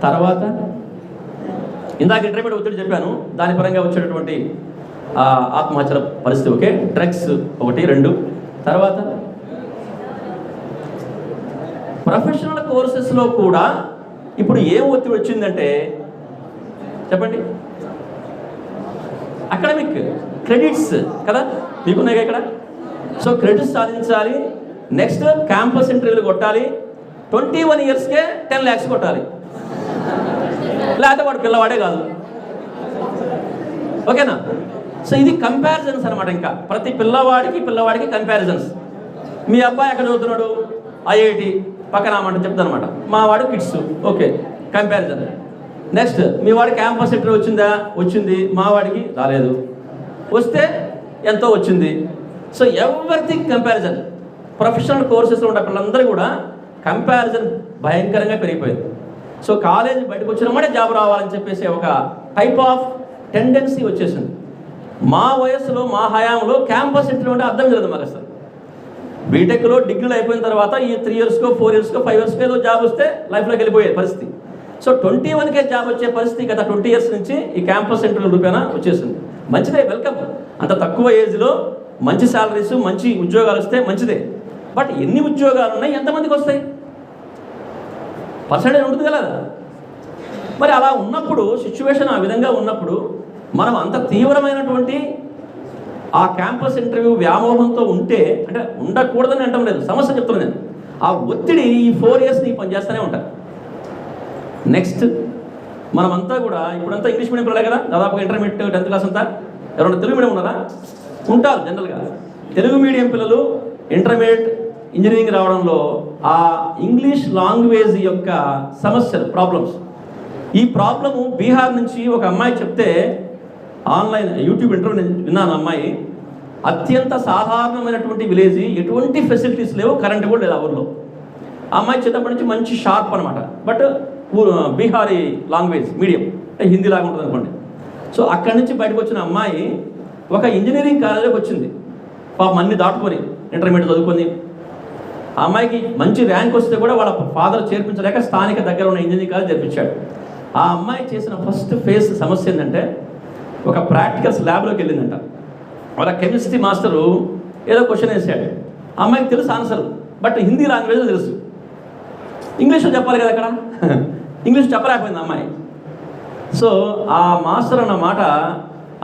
తర్వాత ఇందాక ఇంటర్మీడియట్ ఒత్తిడి చెప్పాను, దాని పరంగా వచ్చేటటువంటి ఆత్మహత్యల పరిస్థితి. Okay, drugs 1, 2. తర్వాత ప్రొఫెషనల్ కోర్సెస్లో కూడా ఇప్పుడు ఏం ఒత్తిడి వచ్చిందంటే చెప్పండి, అకాడమిక్ క్రెడిట్స్ కదా మీకున్నాయి ఇక్కడ. సో క్రెడిట్స్ సాధించాలి, నెక్స్ట్ క్యాంపస్ ఇంటర్వ్యూలు కొట్టాలి, 21 yearsకే 10 lakhs కొట్టాలి, లేకపోతే వాడు పిల్లవాడే కాదు. ఓకేనా? సో ఇది కంపారిజన్స్ అనమాట. ఇంకా ప్రతి పిల్లవాడికి కంపారిజన్స్. మీ అబ్బాయి ఎక్కడ చదువుతున్నాడు? IIT పక్కన అన్నమాట చెప్తాను అనమాట. మా వాడు కిడ్స్. Okay, comparison. నెక్స్ట్ మీ వాడి క్యాంపస్ ఇంటర్వ్యూ వచ్చింది, మా వాడికి రాలేదు, వస్తే ఎంతో వచ్చింది. So everything comparison. ప్రొఫెషనల్ కోర్సెస్లో ఉన్న పిల్లలందరూ కూడా కంపారిజన్ భయంకరంగా పెరిగిపోయింది. సో కాలేజీ బయటకు వచ్చినప్పుడే జాబ్ రావాలని చెప్పేసి ఒక టైప్ ఆఫ్ టెండెన్సీ వచ్చేసింది. మా వయసులో మా హయాంలో క్యాంపస్ ఇంటర్వ్యూ అంటే అర్థం లేదు మాకు అసలు. బీటెక్లో డిగ్రీలు అయిపోయిన తర్వాత ఈ 3 yearsకో 4 yearsకో 5 yearsకో ఏదో జాబ్ వస్తే లైఫ్లోకి వెళ్ళిపోయే పరిస్థితి. సో 21కే జాబ్ వచ్చే పరిస్థితి గత 20 years నుంచి ఈ క్యాంపస్ ఇంటర్వ్యూ రూపేణ వచ్చేసింది. మంచిదే, వెల్కమ్. అంత తక్కువ ఏజ్లో మంచి శాలరీస్, మంచి ఉద్యోగాలు వస్తే మంచిదే. బట్ ఎన్ని ఉద్యోగాలు ఉన్నాయి, ఎంతమందికి వస్తాయి? పర్సెంటేజ్ ఉంటుంది కదా. మరి అలా ఉన్నప్పుడు, సిచ్యువేషన్ ఆ విధంగా ఉన్నప్పుడు మనం అంత తీవ్రమైనటువంటి ఆ క్యాంపస్ ఇంటర్వ్యూ వ్యామోహంతో ఉంటే, అంటే ఉండకూడదని అంటాం లేదు, సమస్య చెప్తున్నాను నేను. ఆ ఒత్తిడి ఈ 4 years ని పనిచేస్తూనే ఉంటారు. నెక్స్ట్ మనమంతా కూడా ఇప్పుడంతా ఇంగ్లీష్ మీడియం పిల్లలే కదా, దాదాపుగా ఇంటర్మీడియట్ 10th class అంతా. ఎవరైనా తెలుగు మీడియం ఉన్నారా? ఉంటారు జనరల్గా. తెలుగు మీడియం పిల్లలు ఇంటర్మీడియట్ ఇంజనీరింగ్ రావడంలో ఆ ఇంగ్లీష్ లాంగ్వేజ్ యొక్క సమస్యలు, ప్రాబ్లమ్స్. ఈ ప్రాబ్లము బీహార్ నుంచి ఒక అమ్మాయి చెప్తే, ఆన్లైన్ యూట్యూబ్ ఇంటర్వ్యూ విన్నాను. అమ్మాయి అత్యంత సాధారణమైనటువంటి విలేజ్, ఎటువంటి ఫెసిలిటీస్ లేవు, కరెంట్ కూడా లేదు ఆ ఊర్లో. ఆ అమ్మాయి చిన్నప్పటి నుంచి మంచి షార్ప్ అనమాట. But Bihari language medium, Hindi లాగా ఉంటుంది అనుకోండి. సో అక్కడి నుంచి బయటకు వచ్చిన అమ్మాయి ఒక ఇంజనీరింగ్ కాలేజీకి వచ్చింది. పాపం అన్ని దాటుకొని ఇంటర్మీడియట్ చదువుకొని ఆ అమ్మాయికి మంచి ర్యాంక్ వస్తే కూడా వాళ్ళ ఫాదర్ చేర్పించలేక స్థానిక దగ్గర ఉన్న ఇంజనీరింగ్ కాలేజ్ చేర్పించాడు. ఆ అమ్మాయి చేసిన ఫస్ట్ ఫేస్ సమస్య ఏంటంటే ఒక ప్రాక్టికల్స్ ల్యాబ్లోకి వెళ్ళిందంట. వాళ్ళ కెమిస్ట్రీ మాస్టరు ఏదో క్వశ్చన్ వేసాడు. ఆ అమ్మాయికి తెలుసు ఆన్సర్, బట్ హిందీ లాంగ్వేజ్లో తెలుసు, ఇంగ్లీష్లో చెప్పాలి కదా అక్కడ. ఇంగ్లీష్ చెప్పలేకపోయింది అమ్మాయి. సో ఆ మాస్టర్ అన్న మాట,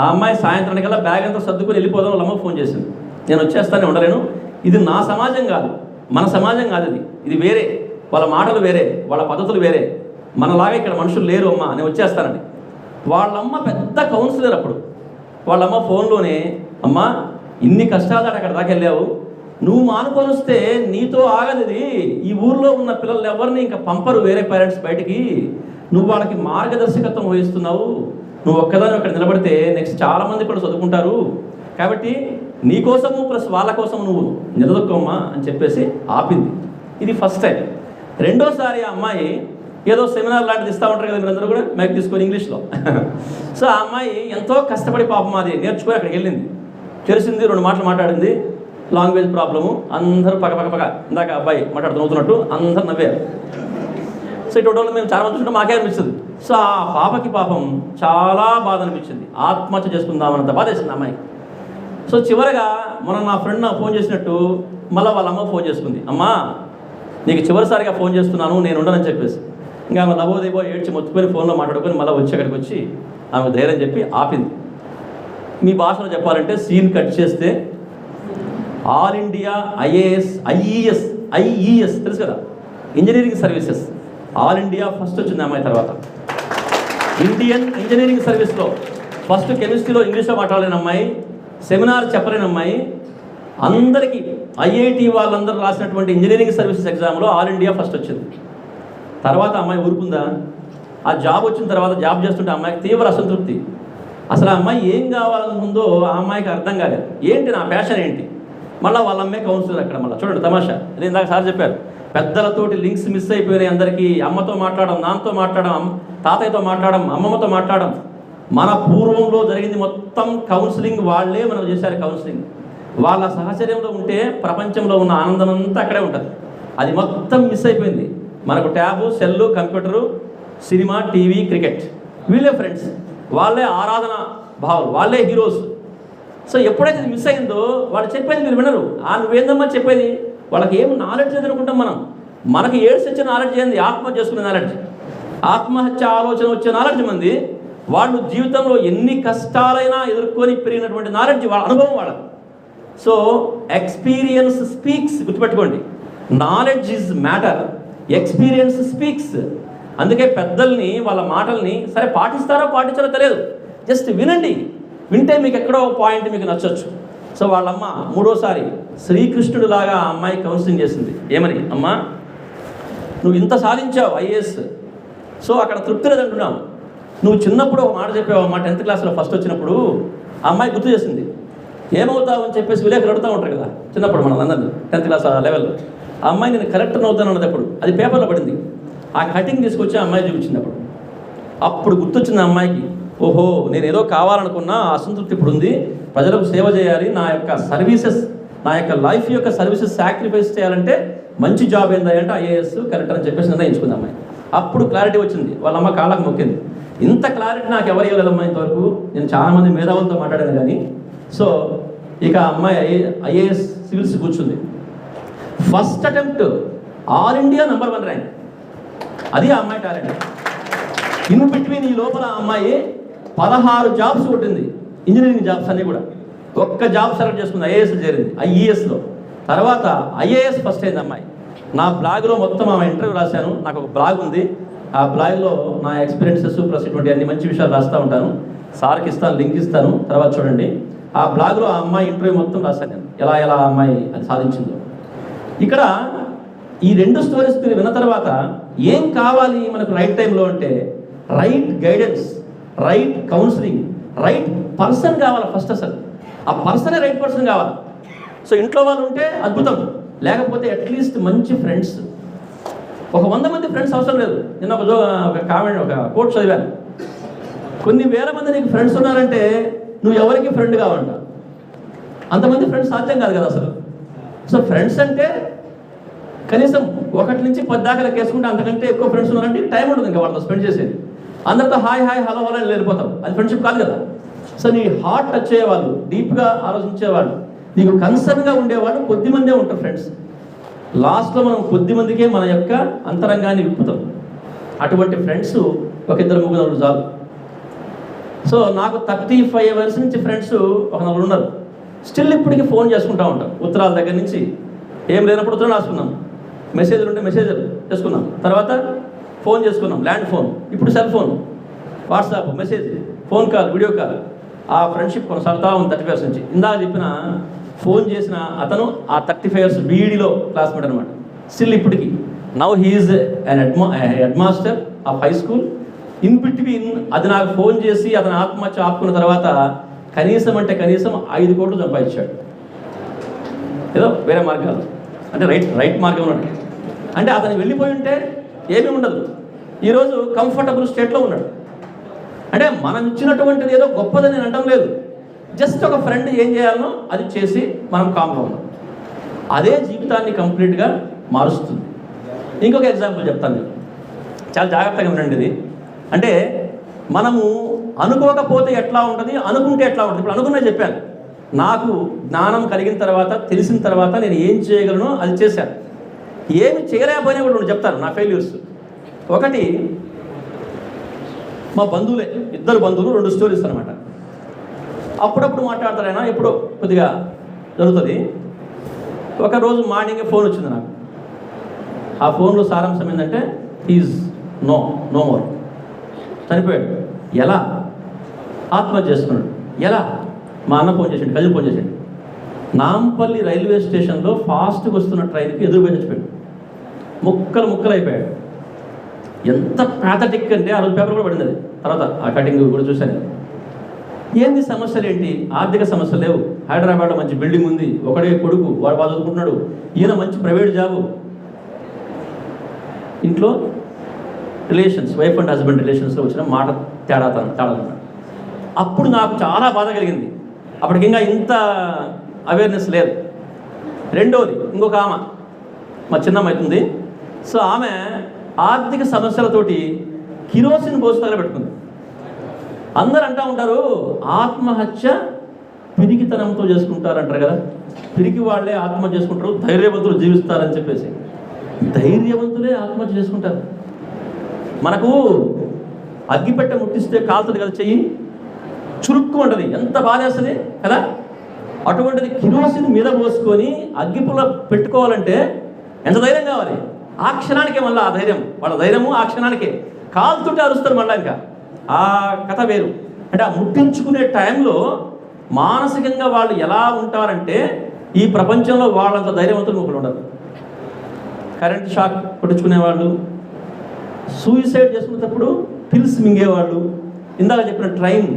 ఆ అమ్మాయి సాయంత్రానికల్లా బ్యాగ్ అంతా సర్దుకొని వెళ్ళిపోదాం వాళ్ళ అమ్మకు ఫోన్ చేసింది. నేను వచ్చేస్తానే ఉండలేను, ఇది నా సమాజం కాదు, మన సమాజం కాదు, ఇది వేరే, వాళ్ళ మాటలు వేరే, వాళ్ళ పద్ధతులు వేరే, మనలాగా ఇక్కడ మనుషులు లేరు అమ్మ, నేను వచ్చేస్తానని. వాళ్ళమ్మ పెద్ద కౌన్సిలర్. అప్పుడు వాళ్ళమ్మ ఫోన్లోనే, అమ్మ ఇన్ని కష్టాలు అక్కడ దాకా వెళ్ళావు, నువ్వు మానుకొని వస్తే నీతో ఆగది, ఈ ఊర్లో ఉన్న పిల్లలు ఎవరిని ఇంకా పంపరు వేరే పేరెంట్స్ బయటికి, నువ్వు వాళ్ళకి మార్గదర్శకత్వం వహిస్తున్నావు, నువ్వు ఒక్కదాని అక్కడ నిలబడితే నెక్స్ట్ చాలామంది కూడా చదువుకుంటారు, కాబట్టి నీకోసము ప్లస్ వాళ్ళ కోసం నువ్వు నిలదొక్కమ్మా అని చెప్పేసి ఆపింది. ఇది ఫస్ట్ టైం. రెండోసారి ఆ అమ్మాయి ఏదో సెమినార్ లాంటిది ఇస్తూ ఉంటారు కదా మీరందరూ కూడా, మైక్ తీసుకొని ఇంగ్లీష్లో. సో ఆ అమ్మాయి ఎంతో కష్టపడి పాపం అది నేర్చుకొని అక్కడికి వెళ్ళింది, తెలిసింది, 2 మాటలు మాట్లాడింది, లాంగ్వేజ్ ప్రాబ్లము, అందరూ పక్క ఇందాక అబ్బాయి మాట్లాడుతున్నట్టు అందరూ నవ్వారు. సో ఇటువంటి మేము చాలా మంది చూసుకుంటే మాకే అనిపిస్తుంది. సో ఆ పాపకి పాపం చాలా బాధ అనిపించింది, ఆత్మహత్య చేసుకుందామన్నంత బాధ వేసింది అమ్మాయి. సో చివరిగా మొన్న నా ఫ్రెండ్ నాకు ఫోన్ చేసినట్టు మళ్ళీ వాళ్ళ అమ్మ ఫోన్ చేసుకుంది, అమ్మా నీకు చివరిసారిగా ఫోన్ చేస్తున్నాను, నేను ఉండనని చెప్పేసి. ఇంకా ఆమె లబోదేబో ఏడ్చి మొత్తుకొని ఫోన్లో మాట్లాడుకొని మళ్ళీ వచ్చి అక్కడికి వచ్చి ఆమె ధైర్యం చెప్పి ఆపింది. మీ భాషలో చెప్పాలంటే సీన్ కట్ చేస్తే ఆల్ ఇండియా ఐఈఎస్ తెలుసు కదా, engineering services, all India first వచ్చింది అమ్మాయి. తర్వాత ఇండియన్ ఇంజనీరింగ్ సర్వీస్లో ఫస్ట్ కెమిస్ట్రీలో ఇంగ్లీష్లో మాట్లాడలేని అమ్మాయి, సెమినార్ చెప్పలేని అమ్మాయి, అందరికీ ఐఐటి వాళ్ళందరూ రాసినటువంటి ఇంజనీరింగ్ సర్వీసెస్ ఎగ్జామ్లో ఆల్ ఇండియా ఫస్ట్ వచ్చింది. తర్వాత అమ్మాయి ఊరుకుందా? ఆ జాబ్ వచ్చిన తర్వాత జాబ్ చేస్తుంటే అమ్మాయికి తీవ్ర అసంతృప్తి. అసలు ఆ అమ్మాయి ఏం కావాలనుకుందో ఆ అమ్మాయికి అర్థం కాలేదు, ఏంటి నా ప్యాషన్ ఏంటి. మళ్ళీ వాళ్ళ అమ్మాయి కౌన్సిలర్ అక్కడ. మళ్ళీ చూడండి తమాషా, నేను ఇందాక సార్ చెప్పారు, పెద్దలతోటి లింక్స్ మిస్ అయిపోయినాయి అందరికీ. అమ్మతో మాట్లాడడం, నాన్నతో మాట్లాడడం, తాతయ్యతో మాట్లాడడం, అమ్మమ్మతో మాట్లాడడం. మన పూర్వంలో జరిగింది మొత్తం కౌన్సిలింగ్, వాళ్ళే మనం చేశారు కౌన్సిలింగ్. వాళ్ళ సహచర్యంలో ఉంటే ప్రపంచంలో ఉన్న ఆనందం అంతా అక్కడే ఉంటుంది. అది మొత్తం మిస్ అయిపోయింది. మనకు tab, cell, computer, cinema, TV, cricket, వీళ్ళే ఫ్రెండ్స్, వాళ్ళే ఆరాధన భావాలు, వాళ్ళే హీరోస్. సో ఎప్పుడైతే ఇది మిస్ అయిందో వాళ్ళు చెప్పేది మీరు వినరు. నువ్వేందమ్మా చెప్పేది, వాళ్ళకి ఏం నాలెడ్జ్ ఎదుర్కొంటాం మనం. మనకి ఏడ్స్ వచ్చే నాలెడ్జ్ ఏంది, ఆత్మహత్య చేసుకునే నాలెడ్జ్, ఆత్మహత్య ఆలోచన వచ్చే నాలెడ్జ్ మంది. వాళ్ళు జీవితంలో ఎన్ని కష్టాలైనా ఎదుర్కొని పెరిగినటువంటి నాలెడ్జ్, వాళ్ళ అనుభవం వాళ్ళకి. సో ఎక్స్పీరియన్స్ స్పీక్స్, గుర్తుపెట్టుకోండి, knowledge is matter, experience speaks. అందుకే పెద్దల్ని, వాళ్ళ మాటల్ని సరే పాటిస్తారో పాటించారో తెలియదు, జస్ట్ వినండి, వింటే మీకు ఎక్కడో పాయింట్ మీకు నచ్చొచ్చు. సో వాళ్ళమ్మ మూడోసారి శ్రీకృష్ణుడిలాగా ఆ అమ్మాయి కౌన్సిలింగ్ చేసింది. ఏమని, అమ్మా నువ్వు ఇంత సాధించావు ఐఏఎస్, సో అక్కడ తృప్తి లేదంటున్నావు, నువ్వు చిన్నప్పుడు ఒక మాట చెప్పావు అమ్మా, 10th క్లాస్లో ఫస్ట్ వచ్చినప్పుడు. ఆ అమ్మాయి గుర్తు చేసింది, ఏమవుతావు అని చెప్పేసి విలేకరులు అడుగుతూ ఉంటారు కదా చిన్నప్పుడు మనం అందరినీ 10th క్లాస్ లెవెల్లో. ఆ అమ్మాయి నేను కలెక్టర్ అవుతాను అన్నప్పుడు అది పేపర్లో పడింది. ఆ కటింగ్ తీసుకొచ్చి ఆ అమ్మాయి చూపించింది. అప్పుడు గుర్తొచ్చింది ఆ అమ్మాయికి, ఓహో నేను ఏదో కావాలనుకున్నా, అసంతృప్తి ఇప్పుడు ఉంది, ప్రజలకు సేవ చేయాలి, నా యొక్క సర్వీసెస్, నా యొక్క లైఫ్ యొక్క సర్వీసెస్ సాక్రిఫైస్ చేయాలంటే మంచి జాబ్ ఏంటంటే ఐఏఎస్, కలెక్టర్ అని చెప్పేసి నిర్ణయించుకుంది అమ్మాయి. అప్పుడు క్లారిటీ వచ్చింది, వాళ్ళ అమ్మ కాళ్ళకు మొక్కింది. ఇంత క్లారిటీ నాకు ఎవరు ఇవ్వలేదమ్మా ఇంతవరకు, నేను చాలామంది మేధావులతో మాట్లాడాను కానీ. సో ఇక అమ్మాయి ఐఏఎస్ సివిల్స్ కూర్చుంది. First attempt all India number 1 rank, అది ఆ అమ్మాయి టాలెంట్. ఇన్ బిట్వీన్ ఈ లోపల ఆ అమ్మాయి 16 జాబ్స్ కొట్టింది, ఇంజనీరింగ్ జాబ్స్ అన్నీ కూడా. ఒక్క జాబ్ సెలెక్ట్ చేసుకుంది, ఐఏఎస్ చేరింది, ఐఈఎస్లో. తర్వాత ఐఏఎస్ ఫస్ట్ అయింది అమ్మాయి. నా బ్లాగ్లో మొత్తం ఆమె ఇంటర్వ్యూ రాశాను, నాకు ఒక బ్లాగ్ ఉంది. ఆ బ్లాగ్లో నా ఎక్స్పీరియన్సెస్ ప్లస్ ఇటువంటి అన్ని మంచి విషయాలు రాస్తూ ఉంటాను. సార్కి ఇస్తాను, లింక్ ఇస్తాను, తర్వాత చూడండి. ఆ బ్లాగ్లో ఆ అమ్మాయి ఇంటర్వ్యూ మొత్తం రాశాను నేను, ఎలా ఆ అమ్మాయి అది సాధించిందో. ఇక్కడ ఈ 2 స్టోరీస్ మీరు విన్న తర్వాత ఏం కావాలి మనకు రైట్ టైంలో అంటే, right guidance, right counselling, right person కావాలి ఫస్ట్. అసలు ఆ పర్సనే రైట్ పర్సన్ కావాలి. సో ఇంట్లో వాళ్ళు ఉంటే అద్భుతం, లేకపోతే అట్లీస్ట్ మంచి ఫ్రెండ్స్, ఒక 100 మంది ఫ్రెండ్స్ అవసరం లేదు. నేను ఒక కామెంట్, ఒక కోట్ చదివాను, కొన్ని వేల మంది నీకు ఫ్రెండ్స్ ఉన్నారంటే నువ్వు ఎవరికి ఫ్రెండ్ కావంట. అంతమంది ఫ్రెండ్స్ సాధ్యం కాదు కదా అసలు. సో ఫ్రెండ్స్ అంటే కనీసం 1 నుంచి 10 దాకా లెక్కేసుకుంటే అంతకంటే ఎక్కువ ఫ్రెండ్స్ ఉన్నారంటే టైం ఉంటుంది ఇంకా వాళ్ళతో స్పెండ్ చేసేది. అందరితో హాయ్ హాయ్ హలో హలో అని వెళ్ళిపోతాం. అది ఫ్రెండ్షిప్ కాదు కదా. సో నీ హార్ట్ టచ్ అయ్యేవాళ్ళు, డీప్గా ఆలోచించేవాళ్ళు, నీకు కన్సర్న్గా ఉండేవాళ్ళు కొద్దిమందే ఉంటారు ఫ్రెండ్స్. లాస్ట్లో మనం కొద్దిమందికే మన యొక్క అంతరంగాన్ని విప్పుతాం. అటువంటి ఫ్రెండ్స్ 1-2-3 చాలు. సో నాకు 35 years నుంచి ఫ్రెండ్స్ 4 ఉన్నారు. స్టిల్ ఇప్పటికీ ఫోన్ చేసుకుంటూ ఉంటాం. ఉత్తరాల దగ్గర నుంచి ఏం లేనప్పుడు ఉత్తరం రాసుకున్నాం, మెసేజ్లు ఉంటే మెసేజ్ చేసుకున్నాం, తర్వాత ఫోన్ చేసుకున్నాం, ల్యాండ్ ఫోన్, ఇప్పుడు cell phone, WhatsApp, message, phone call, video call. ఆ ఫ్రెండ్షిప్ కొనసాగుతూ ఉంది 35 years నుంచి. ఇందాక చెప్పిన ఫోన్ చేసిన అతను ఆ 35 years బీఈడీలో క్లాస్మేట్ అనమాట. స్టిల్ ఇప్పటికీ now he is an headmaster of high school. In between అది నాకు ఫోన్ చేసి అతను ఆత్మహత్య ఆపుకున్న తర్వాత కనీసం 5 కోట్లు సంపాదించాడు. ఏదో వేరే మార్గాలు అంటే రైట్ మార్గం ఉన్నాడు. అంటే అతను వెళ్ళిపోయి ఉంటే ఏమీ ఉండదు. ఈరోజు కంఫర్టబుల్ స్టేట్లో ఉన్నాడు. అంటే మనం ఇచ్చినటువంటిది ఏదో గొప్పదని నేను అనడం లేదు. జస్ట్ ఒక ఫ్రెండ్ ఏం చేయాలనో అది చేసి మనం కామ్గా ఉన్నాం. అదే జీవితాన్ని కంప్లీట్గా మారుస్తుంది. ఇంకొక ఎగ్జాంపుల్ చెప్తాను నేను, చాలా జాగ్రత్తగా వినండి. ఇది అంటే మనము అనుకోకపోతే ఎట్లా ఉంటుంది, అనుకుంటే ఎట్లా ఉంటుంది. ఇప్పుడు అనుకునే చెప్పాను. నాకు జ్ఞానం కలిగిన తర్వాత, తెలిసిన తర్వాత నేను ఏం చేయగలను అది చేశాను. ఏమి చేయలేకపోయినా కూడా చెప్తాను నా ఫెయిల్యూర్స్. ఒకటి, మా బంధువులే, 2 బంధువులు 2 స్టోరీస్ అనమాట. అప్పుడప్పుడు మాట్లాడతారైనా, ఎప్పుడో కొద్దిగా జరుగుతుంది. ఒకరోజు మార్నింగే ఫోన్ వచ్చింది నాకు. ఆ ఫోన్లో సారాంశం ఏంటంటే ఈజ్ నో మోర్, చనిపోయాడు. ఎలా? ఆత్మహత్య చేసుకున్నాడు. ఎలా? మా అన్న ఫోన్ చేసాడు, కజిన్ ఫోన్ చేసాడు. నాంపల్లి రైల్వే స్టేషన్లో ఫాస్ట్గా వస్తున్న ట్రైన్కి ఎదురుపోయి చచ్చిపోయాడు. ముక్కలు అయిపోయాడు. ఎంత ప్యాథటిక్ అంటే ఆ రోజు పేపర్ కూడా పడింది. అది తర్వాత ఆ కటింగ్ కూడా చూశాను. ఏంది సమస్యలు ఏంటి? ఆర్థిక సమస్యలు లేవు. హైదరాబాద్లో మంచి బిల్డింగ్ ఉంది, ఒకడే కొడుకు, వాడు బాగా చదువుకుంటున్నాడు, ఈయన మంచి ప్రైవేట్ జాబు. ఇంట్లో రిలేషన్స్, వైఫ్ అండ్ హస్బెండ్ రిలేషన్స్లో వచ్చిన మాట తేడా. అప్పుడు నాకు చాలా బాధ కలిగింది. అప్పటికి ఇంకా ఇంత అవేర్నెస్ లేదు. రెండోది, ఇంకొక ఆమె మా చిన్నమ్మ అవుతుంది. సో ఆమె ఆర్థిక సమస్యలతోటి కిరోసిన్ పోసి తగలబెట్టుకుంది. అందరు అంటూ ఉంటారు ఆత్మహత్య పిరికితనంతో చేసుకుంటారు అంటారు కదా. పిరికి వాళ్ళే ఆత్మహత్య చేసుకుంటారు, ధైర్యవంతులు జీవిస్తారని చెప్పేసి. ధైర్యవంతులే ఆత్మహత్య చేసుకుంటారు. మనకు అగ్గిపెట్టె ముట్టిస్తే కాలుతుంది కదా చెయ్యి, చురుక్కు ఉంటుంది, ఎంత బాధ వేస్తుంది కదా. అటువంటిది కిరోసిన్ మీద పోసుకొని అగ్గిపుల్ల పెట్టుకోవాలంటే ఎంత ధైర్యం కావాలి. ఆ క్షణానికే మళ్ళీ ఆ ధైర్యం, వాళ్ళ ధైర్యము ఆ క్షణానికే. కాలుతుంటే అరుస్తారు మళ్ళీ. ఇంకా ఆ కథ వేరు. అంటే ఆ ముట్టించుకునే టైంలో మానసికంగా వాళ్ళు ఎలా ఉంటారంటే ఈ ప్రపంచంలో వాళ్ళంత ధైర్యవంతులు ఒకరు ఉండరు. కరెంట్ షాక్ కొట్టించుకునేవాళ్ళు, సూయిసైడ్ చేసుకునేటప్పుడు పిల్స్ మింగేవాళ్ళు, ఇందాక చెప్పిన ట్రైన్,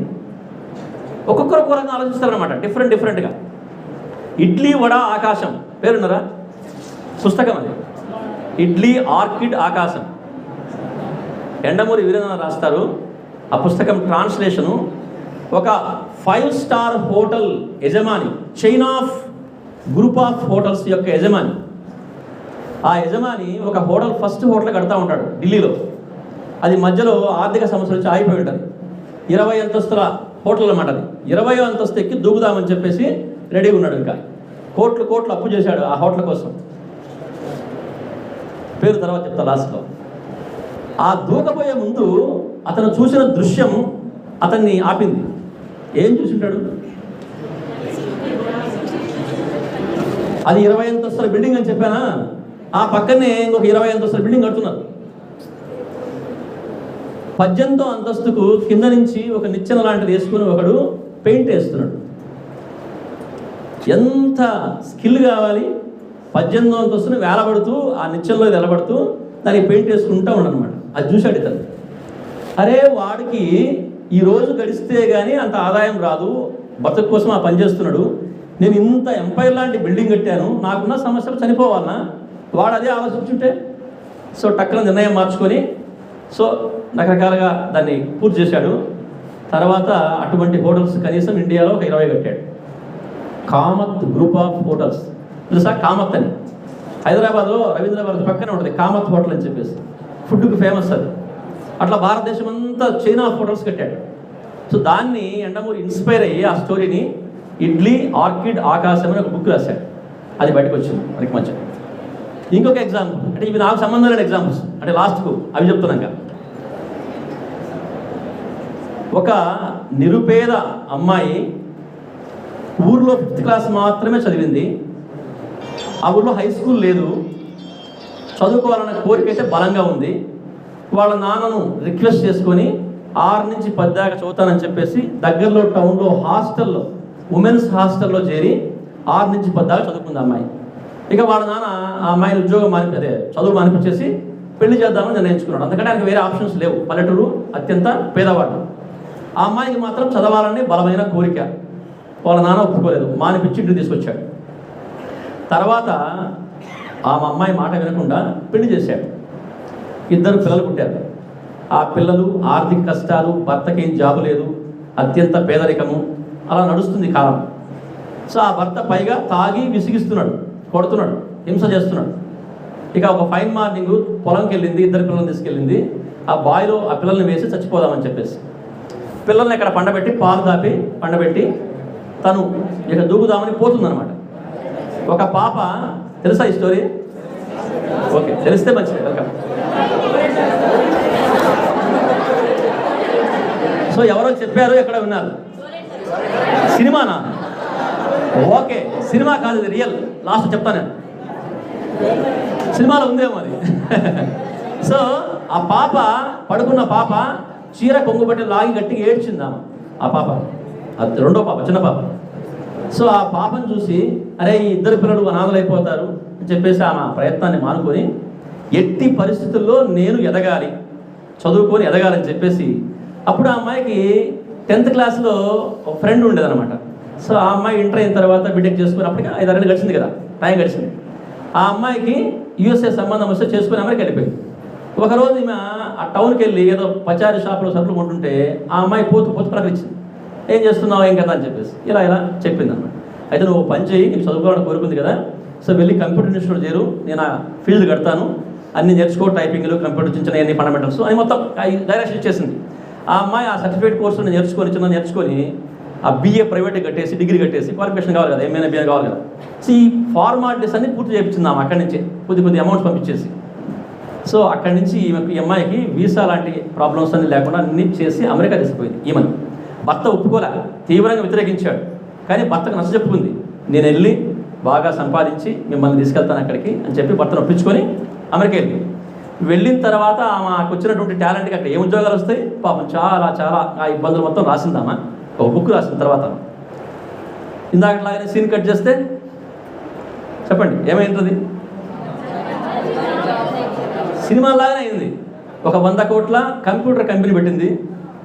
ఒక్కొక్కరు కూరంగా ఆలోచిస్తారనమాట, డిఫరెంట్గా. ఇడ్లీ వడ ఆకాశం పేరున్నారా? పుస్తకం అది. ఇడ్లీ ఆర్కిడ్ ఆకాశం, ఎండమూరి వీరేంద్ర రాస్తారు. ఆ పుస్తకం ట్రాన్స్లేషను ఒక 5-star హోటల్ యజమాని, chain of group of hotels యొక్క యజమాని. ఆ యజమాని ఒక హోటల్, ఫస్ట్ హోటల్ కడతా ఉంటాడు ఢిల్లీలో. అది మధ్యలో ఆర్థిక సమస్యలు వచ్చి ఆగిపోయి ఉంటుంది. 20 అంతస్తుల హోటల్ అన్నమాట. అది 20వ అంతస్తు ఎక్కి దూకుదామని చెప్పేసి రెడీగా ఉన్నాడు. ఇంకా కోట్లు అప్పు చేశాడు ఆ హోటల్ కోసం. పేరు తర్వాత చెప్తా లాస్ట్లో. ఆ దూకపోయే ముందు అతను చూసిన దృశ్యం అతన్ని ఆపింది. ఏం చూసింటాడు? అది 20 అంతస్తుల బిల్డింగ్ అని చెప్పానా, ఆ పక్కనే ఇంకొక 20 అంతస్తుల బిల్డింగ్ కడుతున్నారు. 18వ అంతస్తుకు కింద నుంచి ఒక నిచ్చెన లాంటిది వేసుకుని ఒకడు పెయింట్ వేస్తున్నాడు. ఎంత స్కిల్ కావాలి! 18వ అంతస్తుని వేలబడుతూ, ఆ నిచ్చెనలో వెలబడుతూ దానికి పెయింట్ వేసుకుంటూ ఉండనమాట. అది చూశాడు ఇతను. అరే వాడికి ఈరోజు గడిస్తే కానీ అంత ఆదాయం రాదు, బతుకు కోసం ఆ పని చేస్తున్నాడు. నేను ఇంత ఎంపైర్ లాంటి బిల్డింగ్ కట్టాను, నాకున్న సమస్యలు చనిపోవాలన్నా, వాడు అదే ఆలోచించుంటే. సో టక్కున నిర్ణయం మార్చుకొని సో రకరకాలుగా దాన్ని పూర్తి చేశాడు. తర్వాత అటువంటి హోటల్స్ కనీసం ఇండియాలో ఒక 20 కట్టాడు. కామత్ గ్రూప్ ఆఫ్ హోటల్స్ తెలుసా? కామత్ అని హైదరాబాద్లో రవీంద్ర భారతి పక్కనే ఉంటుంది కామత్ హోటల్ అని చెప్పేసి, ఫుడ్కి ఫేమస్ అది. అట్లా భారతదేశం అంతా చైనా హోటల్స్ కట్టాడు. సో దాన్ని యండమూరి ఇన్స్పైర్ అయ్యి ఆ స్టోరీని ఇడ్లీ ఆర్కిడ్ ఆకాశం అని ఒక బుక్ రాశాడు. అది బయటకు వచ్చింది మనకి మధ్య. ఇంకొక ఎగ్జాంపుల్, అంటే ఇవి నాకు సంబంధం లేని ఎగ్జాంపుల్స్, అంటే లాస్ట్కు అవి చెప్తున్నాక. ఒక నిరుపేద అమ్మాయి ఊర్లో 5th క్లాస్ మాత్రమే చదివింది. ఆ ఊర్లో హై స్కూల్ లేదు. చదువుకోవాలన్న కోరిక అయితే బలంగా ఉంది. వాళ్ళ నాన్నను రిక్వెస్ట్ చేసుకొని 6 నుంచి 10 దాకా చదువుతానని చెప్పేసి దగ్గరలో టౌన్లో హాస్టల్లో, ఉమెన్స్ హాస్టల్లో చేరి 6 నుంచి 10 దాకా చదువుకుంది అమ్మాయి. ఇక వాళ్ళ నాన్న ఆ అమ్మాయిని చదువు మానిపించేసి పెళ్లి చేద్దామని నిర్ణయించుకున్నాడు. అందుకంటే ఆయనకు వేరే ఆప్షన్స్ లేవు. పల్లెటూరు, అత్యంత పేదవాడు. ఆ అమ్మాయికి మాత్రం చదవాలని బలమైన కోరిక. వాళ్ళ నాన్న ఒప్పుకోలేదు, మానిపించి ఇంటికి తీసుకొచ్చాడు. తర్వాత ఆ అమ్మాయి మాట వినకుండా పెళ్లి చేశాడు. 2 పిల్లలు పుట్టారు. ఆ పిల్లలు ఆర్థిక కష్టాలు, భర్తకి ఏం జాబు లేదు, అత్యంత పేదరికము, అలా నడుస్తుంది కాలం. సో ఆ భర్త పైగా తాగి విసిగిస్తున్నాడు, కొడుతున్నాడు, హింస చేస్తున్నాడు. ఇక ఒక ఫైన్ మార్నింగ్ పొలంకి వెళ్ళింది, 2 పిల్లల్ని తీసుకెళ్ళింది. ఆ బావిలో ఆ పిల్లల్ని వేసి చచ్చిపోదామని చెప్పేసి పిల్లల్ని ఇక్కడ పండబెట్టి, పాలు దాపి పండబెట్టి తను ఇక దూకుదామని పోతుందన్నమాట. ఒక పాప, తెలుసా ఈ స్టోరీ? ఓకే, తెలిస్తే మంచిది, వెల్కమ్. సో ఎవరో చెప్పారు, ఎక్కడ విన్నారు? సినిమానా? ఓకే, సినిమా కాదు, ఇది రియల్. లాస్ట్ చెప్తాను నేను, సినిమాలో ఉందేమో అది. సో ఆ పాప, పడుకున్న పాప చీర కొంగుబట్టి లాగి గట్టిగా ఏడ్చిందామా ఆ పాప, అది 2వ పాప, చిన్న పాప. సో ఆ పాపను చూసి, అరే ఈ 2 పిల్లలు అనాథలైపోతారు అని చెప్పేసి ఆమె ప్రయత్నాన్ని మానుకొని, ఎట్టి పరిస్థితుల్లో నేను ఎదగాలి, చదువుకొని ఎదగాలని చెప్పేసి, అప్పుడు ఆ అమ్మాయికి 10th క్లాస్లో ఒక ఫ్రెండ్ ఉండేదన్నమాట. సో ఆ అమ్మాయి ఇంటర్ అయిన తర్వాత బీటెక్ చేసుకుని, అప్పటికి 5-6 ఏళ్ళు గడిచింది కదా, టైం గడిచింది. ఆ అమ్మాయికి USA సంబంధం వస్తే చేసుకుని అమెరికా వెళ్ళిపోయింది. ఒకరోజు ఈమె ఆ టౌన్కి వెళ్ళి ఏదో పచారీ షాప్లో సరుకులు కొంటుంటే ఆ అమ్మాయి పోతు పలకరించింది. ఏం చేస్తున్నావు, ఏం కదా అని చెప్పేసి ఇలా చెప్పింది అన్నమాట. అయితే నువ్వు పని చేయి, నీకు చదువుకోవాలని కోరుకుంది కదా, సో వెళ్ళి కంప్యూటర్ ఇన్స్టిట్యూట్ చేరు, నేను ఆ ఫీల్డ్ కడతాను, అన్ని నేర్చుకో, టైపింగ్లు, కంప్యూటర్ చిన్న అన్ని ఫండమెంటల్స్ అని మొత్తం డైరెక్షన్ ఇచ్చేసింది. ఆ అమ్మాయి ఆ సర్టిఫికేట్ కోర్సులు నేర్చుకొని ఆ BA ప్రైవేట్ కట్టేసి, డిగ్రీ కట్టేసి, క్వాలిఫికేషన్ కావాలి కదా, MA BA కావాలి కదా. సో ఈ ఫార్మాలిటీస్ అన్ని పూర్తి చేయించింది ఆమె అక్కడి నుంచే, కొద్ది అమౌంట్స్ పంపించేసి. సో అక్కడి నుంచి ఈ అమ్మాయికి వీసా లాంటి ప్రాబ్లమ్స్ అన్ని లేకుండా అన్ని చేసి అమెరికా తీసుకుపోయింది. ఈమెను భర్త ఒప్పుకోలే, తీవ్రంగా వ్యతిరేకించాడు. కానీ భర్తకు నచ్చ చెప్పుకుంది, నేను వెళ్ళి బాగా సంపాదించి మిమ్మల్ని తీసుకెళ్తాను అక్కడికి అని చెప్పి భర్తను ఒప్పించుకొని అమెరికా వెళ్ళిన తర్వాత ఆమెకు వచ్చినటువంటి టాలెంట్కి అక్కడ ఏ ఉద్యోగాలు వస్తాయి, పాపం చాలా ఆ ఇబ్బందులు మొత్తం రాసిందామా, ఒక బుక్ రాసిన తర్వాత. ఇందాకట్లాగానే సీన్ కట్ చేస్తే చెప్పండి ఏమైంటుంది? సినిమాలాగానే అయింది. ఒక 100 కోట్ల కంప్యూటర్ కంపెనీ పెట్టింది.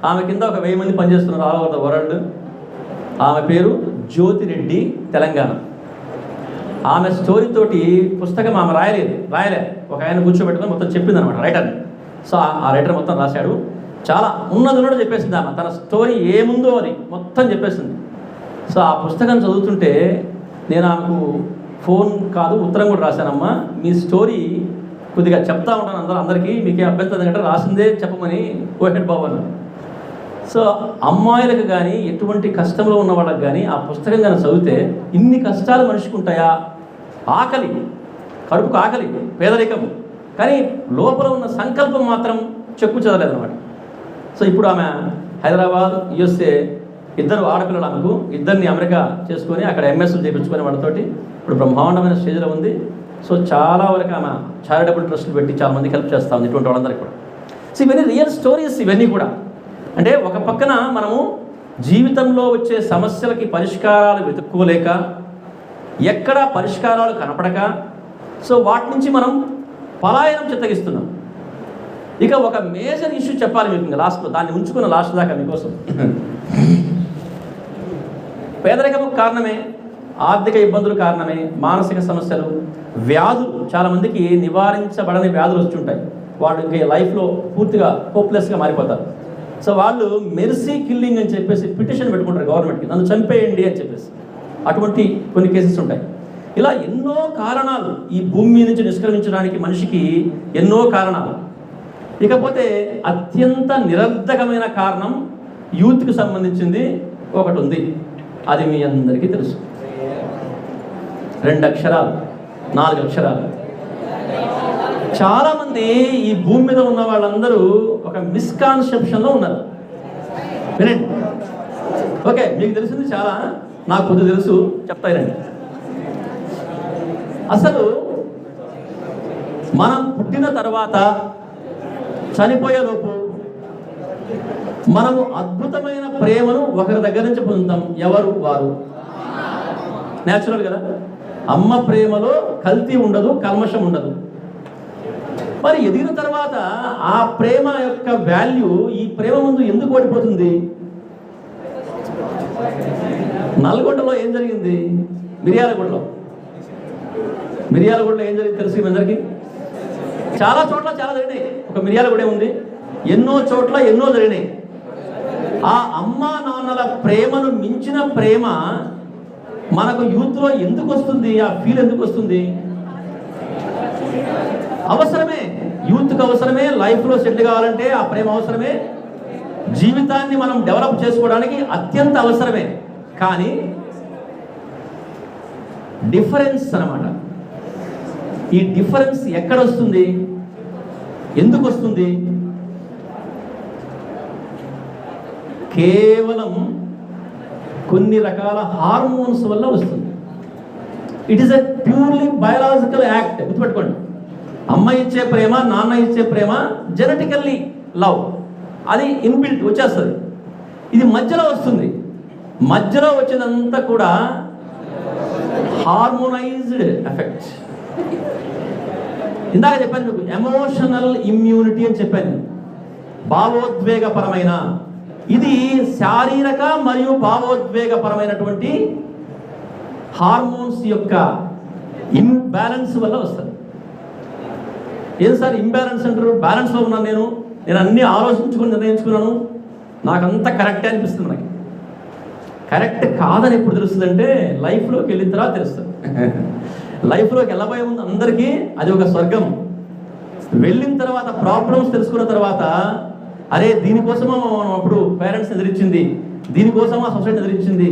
ఆమె కింద ఒక 1000 మంది పనిచేస్తున్నారు ఆల్ ఓవర్ ద వరల్డ్. ఆమె పేరు జ్యోతిరెడ్డి, తెలంగాణ. ఆమె స్టోరీతోటి పుస్తకం ఆమె రాయలే, ఒక ఆయన కూర్చోబెట్టుకొని మొత్తం చెప్పింది అనమాట, రైటర్ని. సో ఆ రైటర్ మొత్తం రాశాడు. చాలా ఉన్నది చెప్పేసింది ఆమె, తన స్టోరీ ఏముందో అది మొత్తం చెప్పేసింది. సో ఆ పుస్తకం చదువుతుంటే నేను ఆమెకు ఫోన్ కాదు, ఉత్తరం కూడా రాశానమ్మా, మీ స్టోరీ కొద్దిగా చెప్తా ఉంటాను అందరికీ, మీకే అభ్యంతరం కంటే రాసిందే చెప్పమని కోహెడ్ బాబు అన్నారు. సో అమ్మాయిలకు కానీ, ఎటువంటి కష్టంలో ఉన్న వాళ్ళకి కానీ ఆ పుస్తకం కానీ చదివితే ఇన్ని కష్టాలు మనిషికి ఉంటాయా, ఆకలి, కడుపుకు ఆకలి, పేదరికము, కానీ లోపల ఉన్న సంకల్పం మాత్రం చెక్కు చెదలేదన్నమాట. సో ఇప్పుడు ఆమె హైదరాబాద్, USA, 2 ఆడపిల్లలు ఆమెకు, 2ని అమెరికా చేసుకొని అక్కడ MSలు చేయించుకొని వాళ్ళతోటి ఇప్పుడు బ్రహ్మాండమైన స్టేజ్లో ఉంది. సో చాలా వరకు ఆమె చారిటబుల్ ట్రస్టులు పెట్టి చాలా మందికి హెల్ప్ చేస్తూ ఉంది, ఇటువంటి వాళ్ళందరికీ కూడా. సో ఇవన్నీ రియల్ స్టోరీస్ ఇవన్నీ కూడా. అంటే ఒక పక్కన మనము జీవితంలో వచ్చే సమస్యలకి పరిష్కారాలు వెతుక్కోలేక, ఎక్కడ పరిష్కారాలు కనపడక, సో వాటి నుంచి మనం పలాయనం చిత్తగిస్తున్నాం. ఇక ఒక మేజర్ ఇష్యూ చెప్పాలి మీకు, ఇంకా లాస్ట్లో దాన్ని ఉంచుకున్న లాస్ట్ దాకా మీకోసం. పేదరికము కారణమే, ఆర్థిక ఇబ్బందులు కారణమే, మానసిక సమస్యలు, వ్యాధులు, చాలామందికి నివారించబడని వ్యాధులు వచ్చుంటాయి. వాళ్ళు ఇంకా లైఫ్లో పూర్తిగా హోప్లెస్గా మారిపోతారు. సో వాళ్ళు మెర్సీ కిల్లింగ్ అని చెప్పేసి పిటిషన్ పెట్టుకుంటారు గవర్నమెంట్కి, నన్ను చంపేయండి అని చెప్పేసి. అటువంటి కొన్ని కేసెస్ ఉంటాయి. ఇలా ఎన్నో కారణాలు ఈ భూమి మీద నుంచి నిష్క్రమించడానికి మనిషికి ఎన్నో కారణాలు. ఇకపోతే అత్యంత నిరర్ధకమైన కారణం యూత్కి సంబంధించింది ఒకటి ఉంది. అది మీ అందరికీ తెలుసు. 2 అక్షరాలు, 4 అక్షరాలు. చాలామంది ఈ భూమి మీద ఉన్న వాళ్ళందరూ ఒక మిస్కాన్సెప్షన్లో ఉన్నారు. వినండి, ఓకే, మీకు తెలిసింది చాలా, నాకు కొద్దిగా తెలుసు, చెప్తారండి. అసలు మనం పుట్టిన తర్వాత చనిపోయేలోపు మనము అద్భుతమైన ప్రేమను ఒకరి దగ్గర నుంచి పొందుతాం. ఎవరు? వారు. న్యాచురల్ కదా. అమ్మ ప్రేమలో కల్తీ ఉండదు, కల్మషం ఉండదు. మరి ఎదిగిన తర్వాత ఆ ప్రేమ యొక్క వాల్యూ ఈ ప్రేమ ముందు ఎందుకు ఓడిపోతుంది? నల్గొండలో ఏం జరిగింది? మిర్యాలగూడలో ఏం జరిగింది తెలుసు మీ అందరికీ? చాలా చోట్ల చాలా జరిగినాయి. ఒక మిర్యాలగూడే ఉంది, ఎన్నో చోట్ల ఎన్నో జరిగినాయి. ఆ అమ్మా నాన్నల ప్రేమను మించిన ప్రేమ మనకు యూత్లో ఎందుకు వస్తుంది? ఆ ఫీల్ ఎందుకు వస్తుంది? అవసరమే, యూత్కి అవసరమే, లైఫ్లో సెటిల్ కావాలంటే ఆ ప్రేమ అవసరమే, జీవితాన్ని మనం డెవలప్ చేసుకోవడానికి అత్యంత అవసరమే. కానీ డిఫరెన్స్ అన్నమాట. ఈ డిఫరెన్స్ ఎక్కడ వస్తుంది? ఎందుకు వస్తుంది? కేవలం కొన్ని రకాల హార్మోన్స్ వల్ల వస్తుంది. It is a purely biological act. గుర్తుపెట్టుకోండి, అమ్మ ఇచ్చే ప్రేమ, నాన్న ఇచ్చే ప్రేమ జెనెటికల్లీ లవ్, అది ఇన్బిల్ట్ వచ్చేస్తుంది. ఇది మధ్యలో వస్తుంది. మధ్యలో వచ్చేదంతా కూడా హార్మోనైజ్డ్ ఎఫెక్ట్. ఇందాక చెప్పాను మీకు ఎమోషనల్ ఇమ్యూనిటీ అని చెప్పాను. భావోద్వేగపరమైన, ఇది శారీరక మరియు భావోద్వేగపరమైనటువంటి హార్మోన్స్ యొక్క ఇంబ్యాలెన్స్ వల్ల వస్తుంది. ఏం సార్ ఇంబ్యాలెన్స్ అంటారు? బ్యాలెన్స్లో ఉన్నాను నేను అన్నీ ఆలోచించుకుని నిర్ణయించుకున్నాను, నాకంతా కరెక్టే అనిపిస్తుంది. నాకు కరెక్ట్ కాదని ఎప్పుడు తెలుస్తుందంటే లైఫ్లోకి వెళ్ళిన తర్వాత తెలుస్తుంది. లైఫ్లోకి వెళ్ళబోయే ముందు అందరికీ అది ఒక స్వర్గం. వెళ్ళిన తర్వాత ప్రాబ్లమ్స్ తెలుసుకున్న తర్వాత, అరే దీనికోసమా మనం అప్పుడు పేరెంట్స్ ఎదిరించింది, దీనికోసమా సొసైటీ ఎదిరించింది,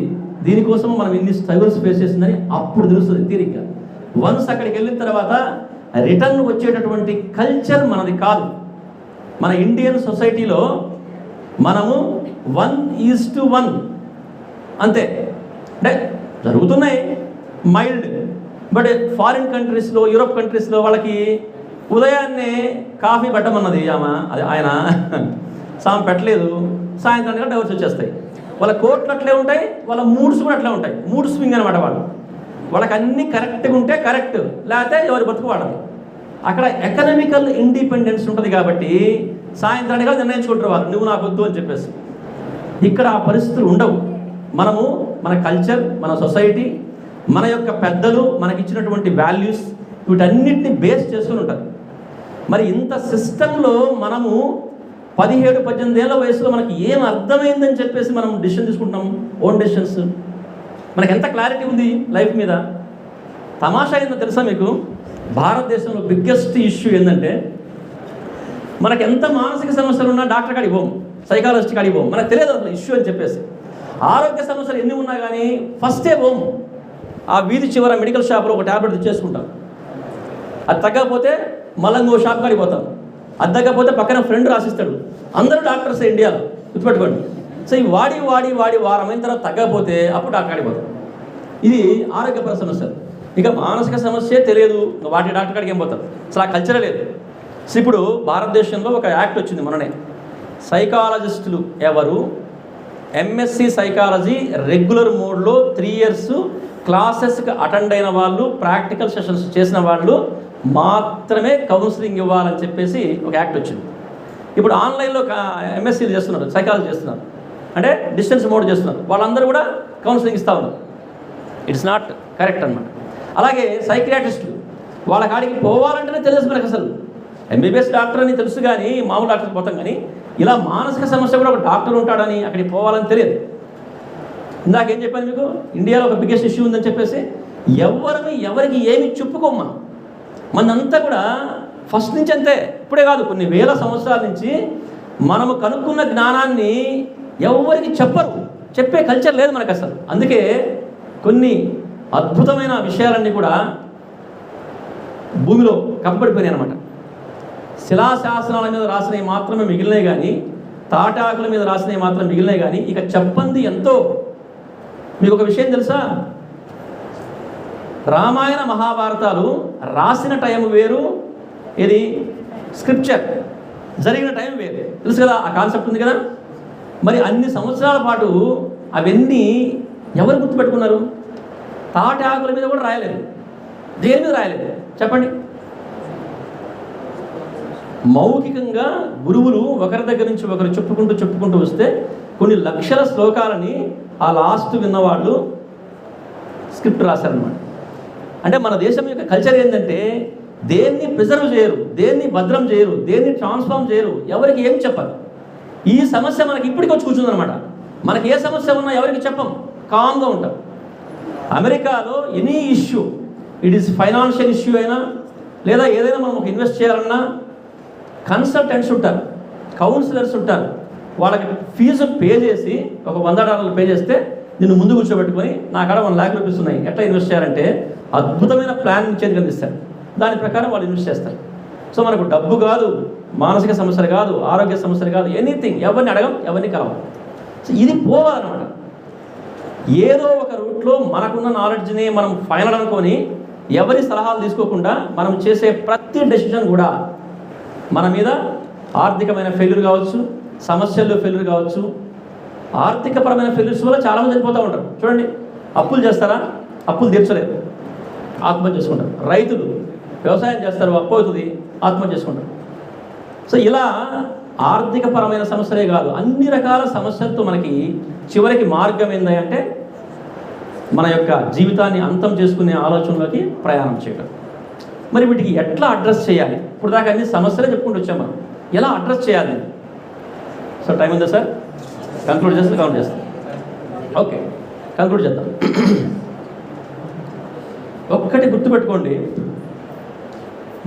దీనికోసమా మనం ఇన్ని స్ట్రగుల్స్ ఫేస్ చేసిందని అప్పుడు తెలుస్తుంది తీరిగ్గా. వన్స్ అక్కడికి వెళ్ళిన తర్వాత రిటర్న్ వచ్చేటటువంటి కల్చర్ మనది కాదు. మన ఇండియన్ సొసైటీలో మనము 1:1 అంతే. అంటే జరుగుతున్నాయి మైల్డ్, బట్ ఫారిన్ కంట్రీస్లో, యూరోప్ కంట్రీస్లో వాళ్ళకి ఉదయాన్నే కాఫీ పెట్టమన్నది ఆయన సాం పెట్టలేదు, సాయంత్రానికి డైవర్స్ వచ్చేస్తాయి. వాళ్ళ కోట్లు అట్లే ఉంటాయి, వాళ్ళ మూడ్స్ కూడా అట్లే ఉంటాయి. మూడ్ స్వింగ్ అనమాట. వాళ్ళకి అన్నీ కరెక్ట్గా ఉంటే కరెక్ట్, లేకపోతే ఎవరి బతుకు వాడదు. అక్కడ ఎకనామికల్ ఇండిపెండెన్స్ ఉంటుంది కాబట్టి సాయంత్రానికి నిర్ణయించుకుంటారు వాళ్ళు, నువ్వు నాకు వద్దు అని చెప్పేసి. ఇక్కడ ఆ పరిస్థితులు ఉండవు. మనము మన కల్చర్, మన సొసైటీ, మన యొక్క పెద్దలు మనకిచ్చినటువంటి వాల్యూస్, వీటన్నిటిని బేస్ చేసుకుని ఉంటారు. మరి ఇంత సిస్టంలో మనము 17-18 ఏళ్ళ వయసులో మనకి ఏం అర్థమైందని చెప్పేసి మనం డెసిషన్ తీసుకుంటున్నాం, ఓన్ డెసిషన్స్. మనకి ఎంత క్లారిటీ ఉంది లైఫ్ మీద? తమాషా ఏందో తెలుసా మీకు? భారతదేశంలో బిగ్గెస్ట్ ఇష్యూ ఏంటంటే, మనకి ఎంత మానసిక సమస్యలు ఉన్నా డాక్టర్ కాడికి పోం, సైకాలజిస్ట్ కాడికి పోం, మనకు తెలియదు అసలు ఇష్యూ అని చెప్పేసి. ఆరోగ్య సమస్యలు ఎన్ని ఉన్నా కానీ ఫస్టే పోం, ఆ వీధి చివర మెడికల్ షాప్లో ఒక ట్యాబ్లెట్ తెచ్చేసుకుంటాం. అది తగ్గకపోతే మళ్ళీ ఇంకో షాప్ కాడికి పోతాం, అది తగ్గకపోతే పక్కన ఫ్రెండ్ రాసిస్తాడు. అందరూ డాక్టర్స్ ఇండియాలో, గుర్తుపెట్టుకోండి. సో ఈ వాడి వారమైన తర్వాత తగ్గకపోతే అప్పుడు డాక్టర్ కాడికి పోతాం. ఇది ఆరోగ్యపర సమస్యలు. ఇక మానసిక సమస్య తెలియదు, వాటి డాక్టర్ కాడికి ఏం పోతాం, అసలు ఆ కల్చరే లేదు. సో ఇప్పుడు భారతదేశంలో ఒక యాక్ట్ వచ్చింది మొన్ననే. సైకాలజిస్టులు ఎవరు ఎంఎస్సి సైకాలజీ రెగ్యులర్ మోడ్లో 3 years క్లాసెస్కి అటెండ్ అయిన వాళ్ళు, ప్రాక్టికల్ సెషన్స్ చేసిన వాళ్ళు మాత్రమే కౌన్సిలింగ్ ఇవ్వాలని చెప్పేసి ఒక యాక్ట్ వచ్చింది. ఇప్పుడు ఆన్లైన్లో ఎంఎస్సీలు చేస్తున్నారు, సైకాలజీ చేస్తున్నారు, అంటే డిస్టెన్స్ మోడ్ చేస్తున్నారు. వాళ్ళందరూ కూడా కౌన్సిలింగ్ ఇస్తూ ఉన్నారు. ఇట్స్ నాట్ కరెక్ట్ అన్నమాట. అలాగే సైకియాట్రిస్టులు, వాళ్ళ కాడికి పోవాలంటేనే తెలుసు మనకు. అసలు ఎంబీబీఎస్ డాక్టర్ అని తెలుసు కానీ మామూలు డాక్టర్కి పోతాం, కానీ ఇలా మానసిక సమస్య కూడా ఒక డాక్టర్ ఉంటాడని అక్కడికి పోవాలని తెలియదు. ఇందాకేం చెప్పాను మీకు, ఇండియాలో ఒక బిగ్గెస్ట్ ఇష్యూ ఉందని చెప్పేసి ఎవరికి ఏమి చెప్పుకోమ్మా. మనంతా కూడా ఫస్ట్ నుంచి అంతే. ఇప్పుడే కాదు, కొన్ని వేల సంవత్సరాల నుంచి మనము కనుక్కున్న జ్ఞానాన్ని ఎవరికి చెప్పే కల్చర్ లేదు మనకు అసలు. అందుకే కొన్ని అద్భుతమైన విషయాలన్నీ కూడా భూమిలో కప్పబడిపోయినాయి అన్నమాట. శిలాశాసనాల మీద రాసినవి మాత్రమే మిగిలినాయి కానీ, తాటాకుల మీద రాసినవి మాత్రం మిగిలినాయి కానీ, ఇక చెప్పంది ఎంతో. మీకు ఒక విషయం తెలుసా? రామాయణ మహాభారతాలు రాసిన టైం వేరు, ఇది స్క్రిప్చర్ జరిగిన టైం వేరు. తెలుసు కదా, ఆ కాన్సెప్ట్ ఉంది కదా. మరి అన్ని సంవత్సరాల పాటు అవన్నీ ఎవరు గుర్తుపెట్టుకున్నారు? తాటాకుల మీద కూడా రాయలేదు, దేని మీద రాయలేదు చెప్పండి. మౌఖికంగా గురువులు ఒకరి దగ్గర నుంచి ఒకరు చెప్పుకుంటూ వస్తే కొన్ని లక్షల శ్లోకాలని ఆ లాస్ట్ విన్నవాళ్ళు స్క్రిప్ట్ రాశారనమాట. అంటే మన దేశం యొక్క కల్చర్ ఏంటంటే దేన్ని ప్రిజర్వ్ చేయరు, దేన్ని భద్రం చేయరు, దేన్ని ట్రాన్స్ఫార్మ్ చేయరు, ఎవరికి ఏం చెప్పరు. ఈ సమస్య మనకి ఇప్పటికి వచ్చి కూర్చుందనమాట. మనకి ఏ సమస్య ఉన్నా ఎవరికి చెప్పం, కామ్గా ఉంటాం. అమెరికాలో any issue, it is financial issue అయినా లేదా ఏదైనా మనం ఒక ఇన్వెస్ట్ చేయాలన్నా కన్సల్టెంట్స్ ఉంటారు, కౌన్సిలర్స్ ఉంటారు. వాళ్ళకి ఫీజు పే చేసి ఒక $100 పే చేస్తే నిన్ను ముందు కూర్చోబెట్టుకొని నా కాడ $1 lakh రూపీస్ ఉన్నాయి, ఎట్లా ఇన్వెస్ట్ చేయాలంటే అద్భుతమైన ప్లాన్ చేతికి అందిస్తారు. దాని ప్రకారం వాళ్ళు ఇన్వెస్ట్ చేస్తారు. సో మనకు డబ్బు కాదు, మానసిక సమస్యలు కాదు, ఆరోగ్య సమస్యలు కాదు, ఎనీథింగ్ ఎవరిని అడగం, ఎవరిని కలవం. సో ఇది పోవాలన్నమాట. ఏదో ఒక రూట్లో మనకున్న నాలెడ్జ్ని మనం ఫైనల్ అనుకొని ఎవరి సలహాలు తీసుకోకుండా మనం చేసే ప్రతి డెసిషన్ కూడా మన మీద ఆర్థికమైన ఫెయిల్యూర్ కావచ్చు, సమస్యల్లో ఫెయిల్యూర్ కావచ్చు. ఆర్థికపరమైన ఫెయిల్యూర్స్ వల్ల చాలామంది చనిపోతూ ఉంటారు. చూడండి, అప్పులు చేస్తారా, అప్పులు తీర్చలేరు, ఆత్మహత్య చేసుకుంటారు. రైతులు వ్యవసాయం చేస్తారు, అప్పు అవుతుంది, ఆత్మహత్య చేసుకుంటారు. సో ఇలా ఆర్థికపరమైన సమస్యలే కాదు, అన్ని రకాల సమస్యలతో మనకి చివరికి మార్గం ఏంటంటే మన యొక్క జీవితాన్ని అంతం చేసుకునే ఆలోచనలోకి ప్రయాణం చేయడం. మరి వీటికి ఎట్లా అడ్రస్ చేయాలి? ఇప్పుడు దాకా అన్ని సమస్యలే చెప్పుకుంటూ వచ్చాం మనం, ఎలా అడ్రస్ చేయాలి? సో టైం ఉందా సార్? కంక్లూడ్ చేస్తే కౌంట్ చేస్తాం. ఓకే, కంక్లూడ్ చేద్దాం. ఒక్కటి గుర్తుపెట్టుకోండి,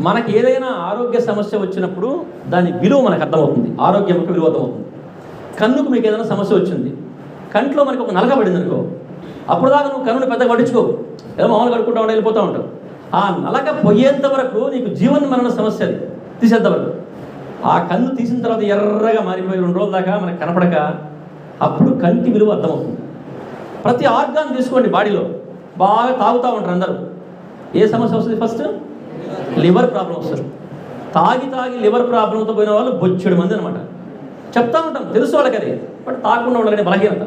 మనకి ఏదైనా ఆరోగ్య సమస్య వచ్చినప్పుడు దాని విలువ మనకు అర్థమవుతుంది, ఆరోగ్యం యొక్క విలువ అర్థమవుతుంది. కన్నుకు మీకు ఏదైనా సమస్య వచ్చింది, కంట్లో మనకు ఒక నలక పడింది అనుకో, అప్పుడు దాకా నువ్వు కన్నుని పెద్దగా పట్టించుకోవు, ఏదో మామూలు కడుక్కుంటా ఉండి వెళ్ళిపోతూ ఉంటావు. ఆ నలక పోయేంత వరకు నీకు జీవన మరణ సమస్య అది తీసేంత వరకు. ఆ కన్ను తీసిన తర్వాత ఎర్రగా మారిపోయి 2 రోజుల దాకా మనకు కనపడక, అప్పుడు కంటి విలువ అర్థమవుతుంది. ప్రతి ఆర్గాన్ తీసుకోండి, బాడీలో బాగా తాగుతూ ఉంటారు అందరూ. ఏ సమస్య వస్తుంది? ఫస్ట్ లివర్ ప్రాబ్లం వస్తుంది. తాగి లివర్ ప్రాబ్లంతో పోయిన వాళ్ళు బొచ్చెడు మంది అనమాట. చెప్తా ఉంటాం, తెలుసు వాళ్ళకి అది, బట్ తాగకుండా ఉండాలని బలహీనత.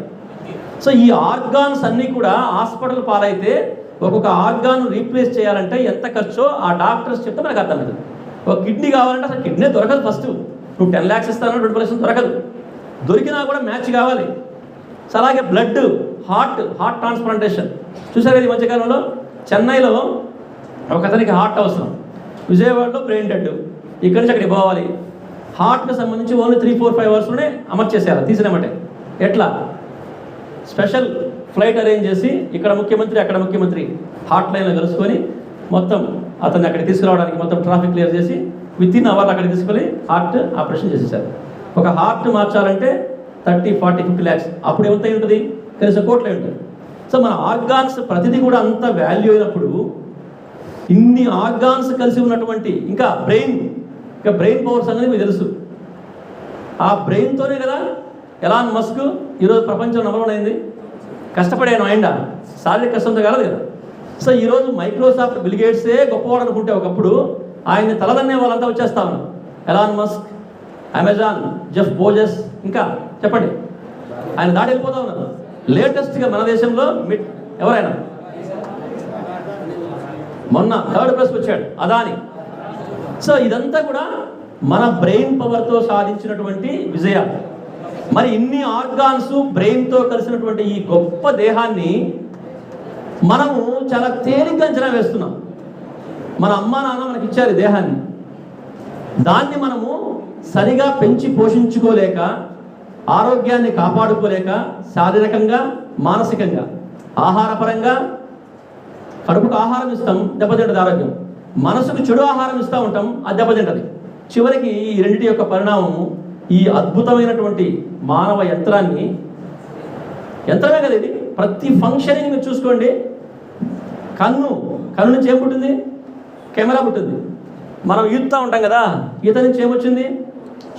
సో ఈ ఆర్గాన్స్ అన్నీ కూడా హాస్పిటల్ పాలైతే ఒక్కొక్క ఆర్గాన్ రీప్లేస్ చేయాలంటే ఎంత ఖర్చో ఆ డాక్టర్స్ చెప్తే మనకు అర్థమవుతుంది. ఒక కిడ్నీ కావాలంటే అసలు కిడ్నీ దొరకదు. ఫస్ట్ నువ్వు 10 lakhs ఇస్తానో 20 lakhs దొరకదు, దొరికినా కూడా మ్యాచ్ కావాలి. సో అలాగే బ్లడ్, హార్ట్ ట్రాన్స్ప్లాంటేషన్ చూసారు కదా ఈ మధ్యకాలంలో. చెన్నైలో ఒక అతనికి హార్ట్ అవసరం, విజయవాడలో బ్రెయిన్ డెడ్, ఇక్కడి నుంచి అక్కడికి పోవాలి. హార్ట్కి సంబంధించి ఓన్లీ 3-4-5 అవర్స్లోనే అమర్చేసేయాలి, తీసినామంటే. ఎట్లా? స్పెషల్ ఫ్లైట్ అరేంజ్ చేసి ఇక్కడ ముఖ్యమంత్రి అక్కడ ముఖ్యమంత్రి హార్ట్ లైన్లో కలుసుకొని మొత్తం అతన్ని అక్కడికి తీసుకురావడానికి మొత్తం ట్రాఫిక్ క్లియర్ చేసి వితిన్ అవర్ అక్కడికి తీసుకొని హార్ట్ ఆపరేషన్ చేసేసారు. ఒక హార్ట్ మార్చాలంటే 30-40-50 lakhs. అప్పుడు ఎంత ఉంటుంది? కనీసం కోట్లే ఉంటుంది. సో మన ఆర్గాన్స్ ప్రతిదీ కూడా అంత వాల్యూ అయినప్పుడు ఇన్ని ఆర్గాన్స్ కలిసి ఉన్నటువంటి ఇంకా బ్రెయిన్ పవర్స్ అనేది మీకు తెలుసు. ఆ బ్రెయిన్తోనే కదా ఎలాన్ మస్క్ ఈరోజు ప్రపంచం నంబర్ 1 అయింది. కష్టపడాను ఆయన, శారీరక కష్టంతో కాదు కదా. సో ఈరోజు మైక్రోసాఫ్ట్, బిల్ గేట్సే గొప్పవాడు అనుకుంటే ఒకప్పుడు ఆయన్ని తలదన్నే వాళ్ళంతా వచ్చేస్తా ఉన్నారు. Elon Musk, Amazon, Jeff Bezos, ఇంకా చెప్పండి, ఆయన దాటి వెళ్ళిపోతా ఉన్నారు. లేటెస్ట్గా మన దేశంలో ఎవరైనా మొన్న 3rd place వచ్చాడు అదాని. సో ఇదంతా కూడా మన బ్రెయిన్ పవర్తో సాధించినటువంటి విజయాలు. మరి ఇన్ని ఆర్గాన్స్ బ్రెయిన్తో కలిసినటువంటి ఈ గొప్ప దేహాన్ని మనము చాలా తేలిగ్గా అంచనా వేస్తున్నాం. మన అమ్మా నాన్న మనకి ఇచ్చారు దేహాన్ని, దాన్ని మనము సరిగా పెంచి పోషించుకోలేక, ఆరోగ్యాన్ని కాపాడుకోలేక, శారీరకంగా, మానసికంగా, ఆహారపరంగా కడుపుకు ఆహారం ఇస్తాం, దెబ్బతింటది ఆరోగ్యం. మనసుకు చెడు ఆహారం ఇస్తూ ఉంటాం, అది దెబ్బతింటది. చివరికి ఈ రెండింటి యొక్క పరిణామం ఈ అద్భుతమైనటువంటి మానవ యంత్రమే కదా ఇది. ప్రతి ఫంక్షనింగ్ మీరు చూసుకోండి. కన్ను నుంచి ఏం పుట్టింది? కెమెరా పుట్టింది. మనం ఈదుతూ ఉంటాం కదా, ఈత నుంచి ఏమొచ్చింది?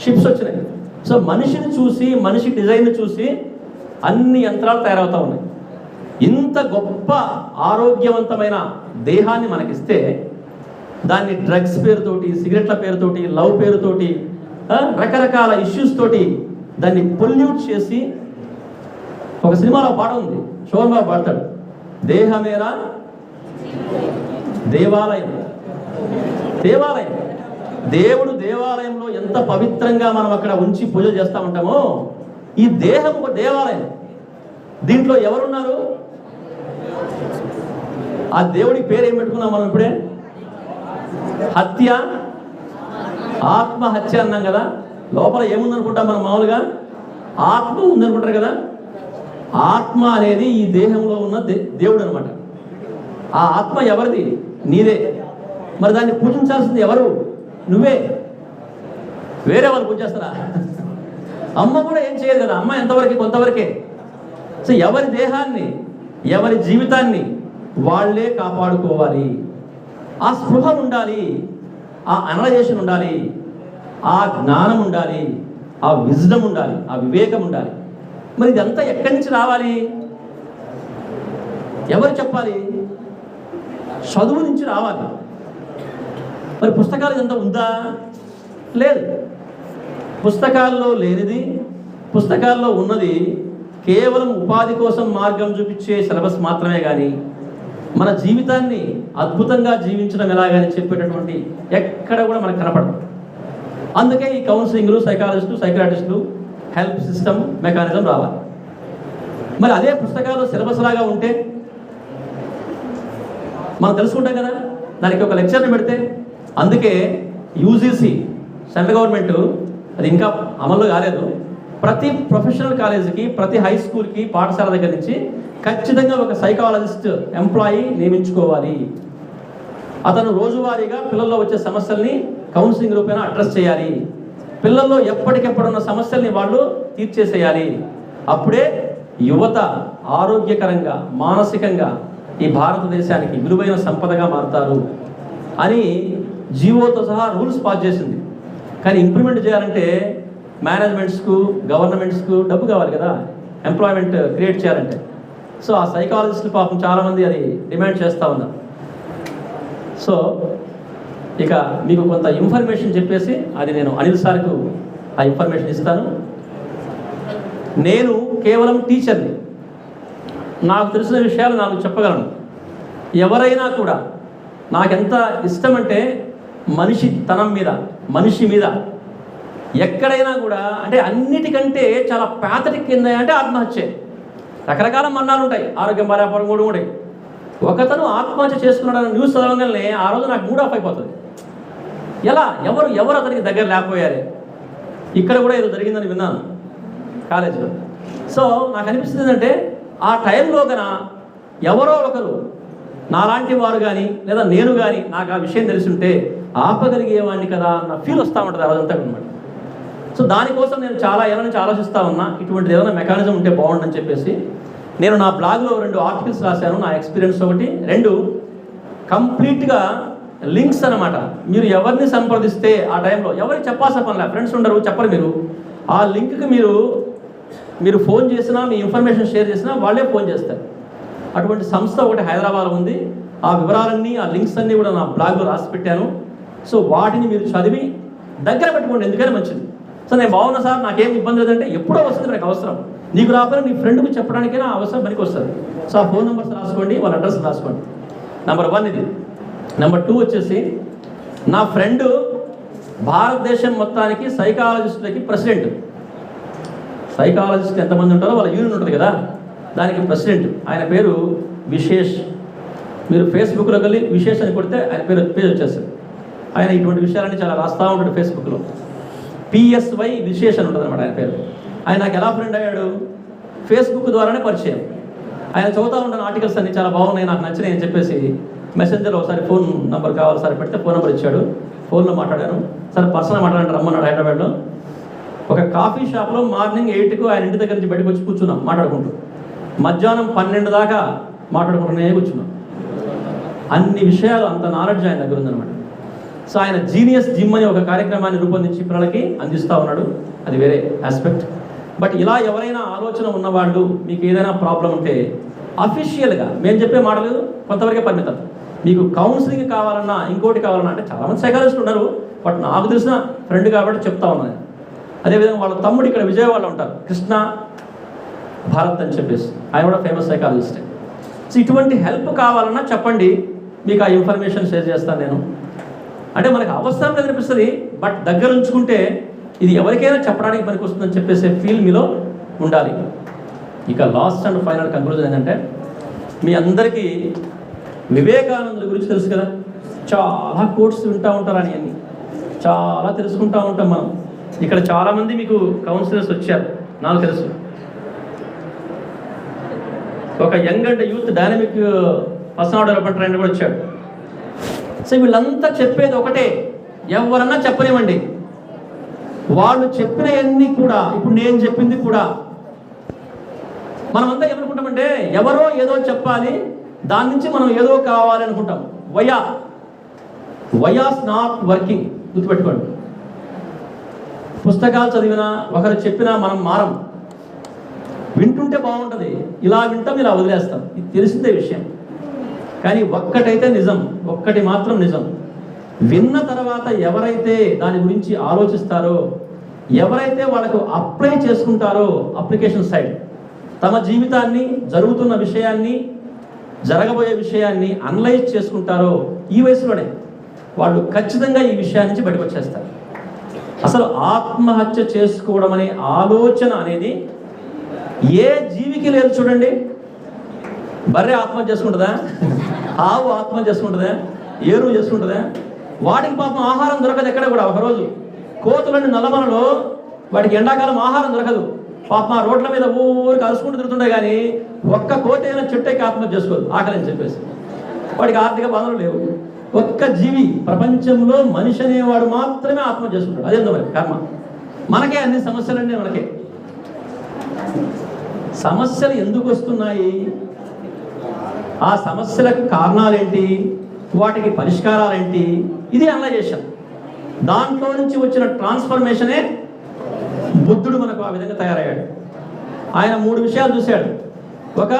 షిప్స్ వచ్చినాయి. సో మనిషిని చూసి, మనిషి డిజైన్ చూసి అన్ని యంత్రాలు తయారవుతూ ఉన్నాయి. ఇంత గొప్ప ఆరోగ్యవంతమైన దేహాన్ని మనకిస్తే దాన్ని డ్రగ్స్ పేరుతోటి, సిగరెట్ల పేరుతోటి, లవ్ పేరుతోటి, రకరకాల ఇష్యూస్ తోటి దాన్ని పొల్యూట్ చేసి, ఒక సినిమాలో పాట ఉంది, శోభన్ బాబు పాడతాడు, దేహమేరా దేవాలయం. దేవుడు దేవాలయంలో ఎంత పవిత్రంగా మనం అక్కడ ఉంచి పూజలు చేస్తూ ఉంటామో, ఈ దేహం ఒక దేవాలయం. దీంట్లో ఎవరున్నారు? ఆ దేవుడి పేరు ఏం పెట్టుకున్నాం మనం ఇప్పుడే? హత్య, ఆత్మహత్య అన్నాం కదా. లోపల ఏముందనుకుంటాం మనం మామూలుగా? ఆత్మ ఉందనుకుంటారు కదా. ఆత్మ అనేది ఈ దేహంలో ఉన్న దేవుడు అనమాట. ఆ ఆత్మ ఎవరిది? నీదే. మరి దాన్ని పూజించాల్సింది ఎవరు? నువ్వే. వేరే వాళ్ళు పూజ చేస్తారా? అమ్మ కూడా ఏం చేయదు కదా. అమ్మ ఎంతవరకు? కొంతవరకే. సో ఎవరి దేహాన్ని, ఎవరి జీవితాన్ని వాళ్ళే కాపాడుకోవాలి. ఆ స్పృహ ఉండాలి, ఆ అనలైజేషన్ ఉండాలి, ఆ జ్ఞానం ఉండాలి, ఆ విజ్డమ్ ఉండాలి, ఆ వివేకం ఉండాలి. మరి ఇదంతా ఎక్కడి నుంచి రావాలి? ఎవరు చెప్పాలి? చదువు నుంచి రావాలి. మరి పుస్తకాలు ఇదంతా ఉందా? లేదు. పుస్తకాల్లో లేనిది, పుస్తకాల్లో ఉన్నది కేవలం ఉపాధి కోసం మార్గం చూపించే సిలబస్ మాత్రమే కానీ మన జీవితాన్ని అద్భుతంగా జీవించడం ఎలాగని చెప్పేటటువంటి ఎక్కడ కూడా మనకు కనపడదు. అందుకే ఈ కౌన్సిలింగ్లు, సైకాలజిస్టులు, హెల్ప్ సిస్టమ్ మెకానిజం రావాలి. మరి అదే పుస్తకాలు సిలబస్ లాగా ఉంటే మనం తెలుసుకుంటాం కదా. దానికి ఒక లెక్చర్ని పెడితే, అందుకే యూజీసీ సెంట్రల్ గవర్నమెంట్, అది ఇంకా అమల్లో కాలేదు, ప్రతి ప్రొఫెషనల్ కాలేజీకి, ప్రతి హై స్కూల్కి, పాఠశాల దగ్గర నుంచి ఖచ్చితంగా ఒక సైకాలజిస్ట్ ఎంప్లాయీ నియమించుకోవాలి. అతను రోజువారీగా పిల్లల్లో వచ్చే సమస్యల్ని కౌన్సిలింగ్ రూపేణ అడ్రస్ చేయాలి. పిల్లల్లో ఎప్పటికెప్పుడున్న సమస్యల్ని వాళ్ళు తీర్చేసేయాలి. అప్పుడే యువత ఆరోగ్యకరంగా, మానసికంగా ఈ భారతదేశానికి విలువైన సంపదగా మారుతారు అని జీవోతో సహా రూల్స్ పాస్ చేసింది. కానీ ఇంప్లిమెంట్ చేయాలంటే మేనేజ్మెంట్స్కు, గవర్నమెంట్స్కు డబ్బు కావాలి కదా, ఎంప్లాయ్మెంట్ క్రియేట్ చేయాలంటే. సో ఆ సైకాలజిస్టులు పాపం చాలామంది అది డిమాండ్ చేస్తూ ఉన్నారు. సో ఇక మీకు కొంత ఇన్ఫర్మేషన్ చెప్పేసి అది నేను అనిల్ సార్కు ఆ ఇన్ఫర్మేషన్ ఇస్తాను. నేను కేవలం టీచర్ని, నాకు తెలిసిన విషయాలు నాకు చెప్పగలను. ఎవరైనా కూడా నాకెంత ఇష్టం అంటే మనిషి మీద ఎక్కడైనా కూడా, అంటే అన్నిటికంటే చాలా ప్యాథటిక్ కింద అంటే ఆత్మహత్య. రకరకాల మరణాలు ఉంటాయి, ఆరోగ్యం బాలేకపోవడం కూడా ఉంటాయి. ఒకతను ఆత్మహత్య చేసుకున్నాడని న్యూస్ చదవగానే ఆ రోజు నాకు మూడ్ ఆఫ్ అయిపోతుంది. ఎలా? ఎవరు అతనికి దగ్గర లేకపోయారు. ఇక్కడ కూడా ఏదో జరిగిందని విన్నాను కాలేజీలో. సో నాకు అనిపిస్తుంది అంటే ఆ టైంలో కన్నా ఎవరో ఒకరు నాలాంటి వారు కానీ లేదా నేను కానీ నాకు ఆ విషయం తెలుసుంటే ఆపగలిగేవాడిని కదా అన్న ఫీల్ వస్తూ ఉంటుంది అదంతా అనమాట. సో దానికోసం నేను చాలా ఏళ్ళ నుంచి ఆలోచిస్తూ ఉన్నా, ఇటువంటిది ఏదైనా మెకానిజం ఉంటే బాగుండని చెప్పేసి నేను నా బ్లాగ్లో 2 ఆర్టికల్స్ రాశాను. నా ఎక్స్పీరియన్స్ ఒకటి, 2 కంప్లీట్గా లింక్స్ అనమాట. మీరు ఎవరిని సంప్రదిస్తే ఆ టైంలో ఎవరికి చెప్పాల్సిన పనిలే, ఫ్రెండ్స్ ఉండరు, చెప్పరు. మీరు ఆ లింక్కి మీరు ఫోన్ చేసినా, మీ ఇన్ఫర్మేషన్ షేర్ చేసినా వాళ్ళే ఫోన్ చేస్తారు. అటువంటి సంస్థ ఒకటి హైదరాబాద్లో ఉంది. ఆ వివరాలన్నీ, ఆ లింక్స్ అన్నీ కూడా నా బ్లాగ్లో రాసి పెట్టాను. సో వాటిని మీరు చదివి దగ్గర పెట్టుకోండి, ఎందుకని మంచిది. సో నేను బాగున్నా సార్, నాకేం ఇబ్బంది లేదంటే ఎప్పుడో వస్తుంది నాకు అవసరం. నీకు రాకపోయినా నీ ఫ్రెండ్కి చెప్పడానికైనా అవసరం పనికి వస్తుంది. సో ఆ ఫోన్ నెంబర్స్ రాసుకోండి, వాళ్ళ అడ్రస్ రాసుకోండి. నెంబర్ 1 ఇది. నెంబర్ 2 వచ్చేసి, నా ఫ్రెండ్ భారతదేశం మొత్తానికి సైకాలజిస్టులకి ప్రెసిడెంట్. సైకాలజిస్ట్ ఎంతమంది ఉంటారో వాళ్ళ యూనియన్ ఉంటుంది కదా, దానికి ప్రెసిడెంట్. ఆయన పేరు విశేష్. మీరు ఫేస్బుక్లో వెళ్ళి విశేష్ అని కొడితే ఆయన పేజ్ వచ్చేస్తుంది. ఆయన ఇటువంటి విషయాలన్నీ చాలా రాస్తూ ఉంటాడు ఫేస్బుక్లో. PSY విశేష్ అని ఉంటుంది అనమాట ఆయన పేరు. ఆయన నాకు ఎలా ఫ్రెండ్ అయ్యాడు? ఫేస్బుక్ ద్వారానే పరిచయం. ఆయన చదువుతూ ఉంటాను ఆర్టికల్స్ అన్ని చాలా బాగున్నాయి, నాకు నచ్చినాయి అని చెప్పేసి మెసెంజర్ ఒకసారి ఫోన్ నెంబర్ కావాలి సార్ పెడితే ఫోన్ నెంబర్ ఇచ్చాడు. ఫోన్లో మాట్లాడాను. సార్ పర్సనల్ మాట్లాడండి రమ్మన్నాడు హైదరాబాద్లో. ఒక కాఫీ షాప్లో మార్నింగ్ 8కు ఆయన ఇంటి దగ్గర నుంచి బయటకు వచ్చి కూర్చున్నాం మాట్లాడుకుంటూ. మధ్యాహ్నం 12 దాకా మాట్లాడుకుంటూనే కూర్చున్నాం. అన్ని విషయాలు, అంత నాలెడ్జ్ ఆయన దగ్గర ఉందన్నమాట. సో ఆయన జీనియస్ జిమ్ అని ఒక కార్యక్రమాన్ని రూపొందించి పిల్లలకి అందిస్తూ ఉన్నాడు. అది వేరే ఆస్పెక్ట్. బట్ ఇలా ఎవరైనా ఆలోచన ఉన్నవాళ్ళు, మీకు ఏదైనా ప్రాబ్లం ఉంటే అఫీషియల్గా మేము చెప్పే మాటలు కొంతవరకే పరిమితం. మీకు కౌన్సిలింగ్ కావాలన్నా, ఇంకోటి కావాలన్నా, అంటే చాలామంది సైకాలజిస్టులు ఉన్నారు, బట్ నాకు తెలిసిన ఫ్రెండ్ కాబట్టి చెప్తా ఉన్నాను. అదేవిధంగా వాళ్ళ తమ్ముడు ఇక్కడ విజయవాడలో ఉంటారు, కృష్ణ భారత్ అని చెప్పేసి, ఆయన కూడా ఫేమస్ సైకాలజిస్టే. సో ఇటువంటి హెల్ప్ కావాలన్నా చెప్పండి, మీకు ఆ ఇన్ఫర్మేషన్ షేర్ చేస్తాను నేను. అంటే మనకు అవసరం అనిపిస్తుంది, బట్ దగ్గర ఉంచుకుంటే ఇది ఎవరికైనా చెప్పడానికి పనికి వస్తుందని చెప్పేసి ఫీల్ మీలో ఉండాలి. ఇక లాస్ట్ అండ్ ఫైనల్ కంక్లూజన్ ఏంటంటే, మీ అందరికీ వివేకానందుల గురించి తెలుసు కదా, చాలా కోట్స్ వింటూ ఉంటారు అని అన్ని చాలా తెలుసుకుంటూ ఉంటాం మనం. ఇక్కడ చాలామంది మీకు కౌన్సిలర్స్ వచ్చారు, నాకు తెలుసు. ఒక young and youth dynamic personal development trainer కూడా వచ్చాడు. సో వీళ్ళంతా చెప్పేది ఒకటే, ఎవరన్నా చెప్పనివ్వండి, వాళ్ళు చెప్పినవన్నీ కూడా, ఇప్పుడు నేను చెప్పింది కూడా, మనమంతా ఏమనుకుంటామంటే ఎవరో ఏదో చెప్పాలి, దాని నుంచి మనం ఏదో కావాలి అనుకుంటాం. వయాస్ నాట్ వర్కింగ్, గుర్తుపెట్టుకోండి. పుస్తకాలు చదివినా, ఒకరు చెప్పినా మనం మారం. వింటుంటే బాగుంటుంది, ఇలా వింటాం, ఇలా వదిలేస్తాం, ఇది తెలిసిందే విషయం. కానీ ఒక్కటైతే నిజం, ఒక్కటి మాత్రం నిజం, విన్న తర్వాత ఎవరైతే దాని గురించి ఆలోచిస్తారో, ఎవరైతే వాళ్ళకు అప్లై చేసుకుంటారో, అప్లికేషన్ సైడ్ తమ జీవితాన్ని, జరుగుతున్న విషయాన్ని, జరగబోయే విషయాన్ని అనలైజ్ చేసుకుంటారో, ఈ వయసులోనే వాళ్ళు ఖచ్చితంగా ఈ విషయాన్ని నుంచి బయటకు వచ్చేస్తారు. అసలు ఆత్మహత్య చేసుకోవడం అనే ఆలోచన అనేది ఏ జీవికి లేదు చూడండి. బర్రె ఆత్మహత్య చేసుకుంటుందా? ఆవు ఆత్మహత్య చేసుకుంటుందా? ఏరువు చేసుకుంటుందా? వాటికి పాపం ఆహారం దొరకదు ఎక్కడ కూడా. ఒకరోజు కోతులని నల్లమలలో వాటికి ఎండాకాలం ఆహారం దొరకదు. పాపం ఆ రోడ్ల మీద ఊరికి అరుచుకుంటూ తిరుగుతుండే, కానీ ఒక్క కోతి అయినా చెట్టెక్కి ఆత్మహత్య చేసుకోదు ఆకలి అని చెప్పేసి. వాడికి ఆర్థిక బాధలు లేవు. ఒక్క జీవి ప్రపంచంలో మనిషి అనేవాడు మాత్రమే ఆత్మహత్య చేసుకుంటాడు. అదేందో మరి కర్మ. మనకే అన్ని సమస్యలండి. మనకే సమస్యలు ఎందుకు వస్తున్నాయి, ఆ సమస్యలకు కారణాలేంటి, వాటికి పరిష్కారాలేంటి, ఇది అనలైజేషన్. దాంట్లో నుంచి వచ్చిన ట్రాన్స్ఫర్మేషనే బుద్ధుడు మనకు ఆ విధంగా తయారయ్యాడు. ఆయన 3 విషయాలు చూశాడు. ఒక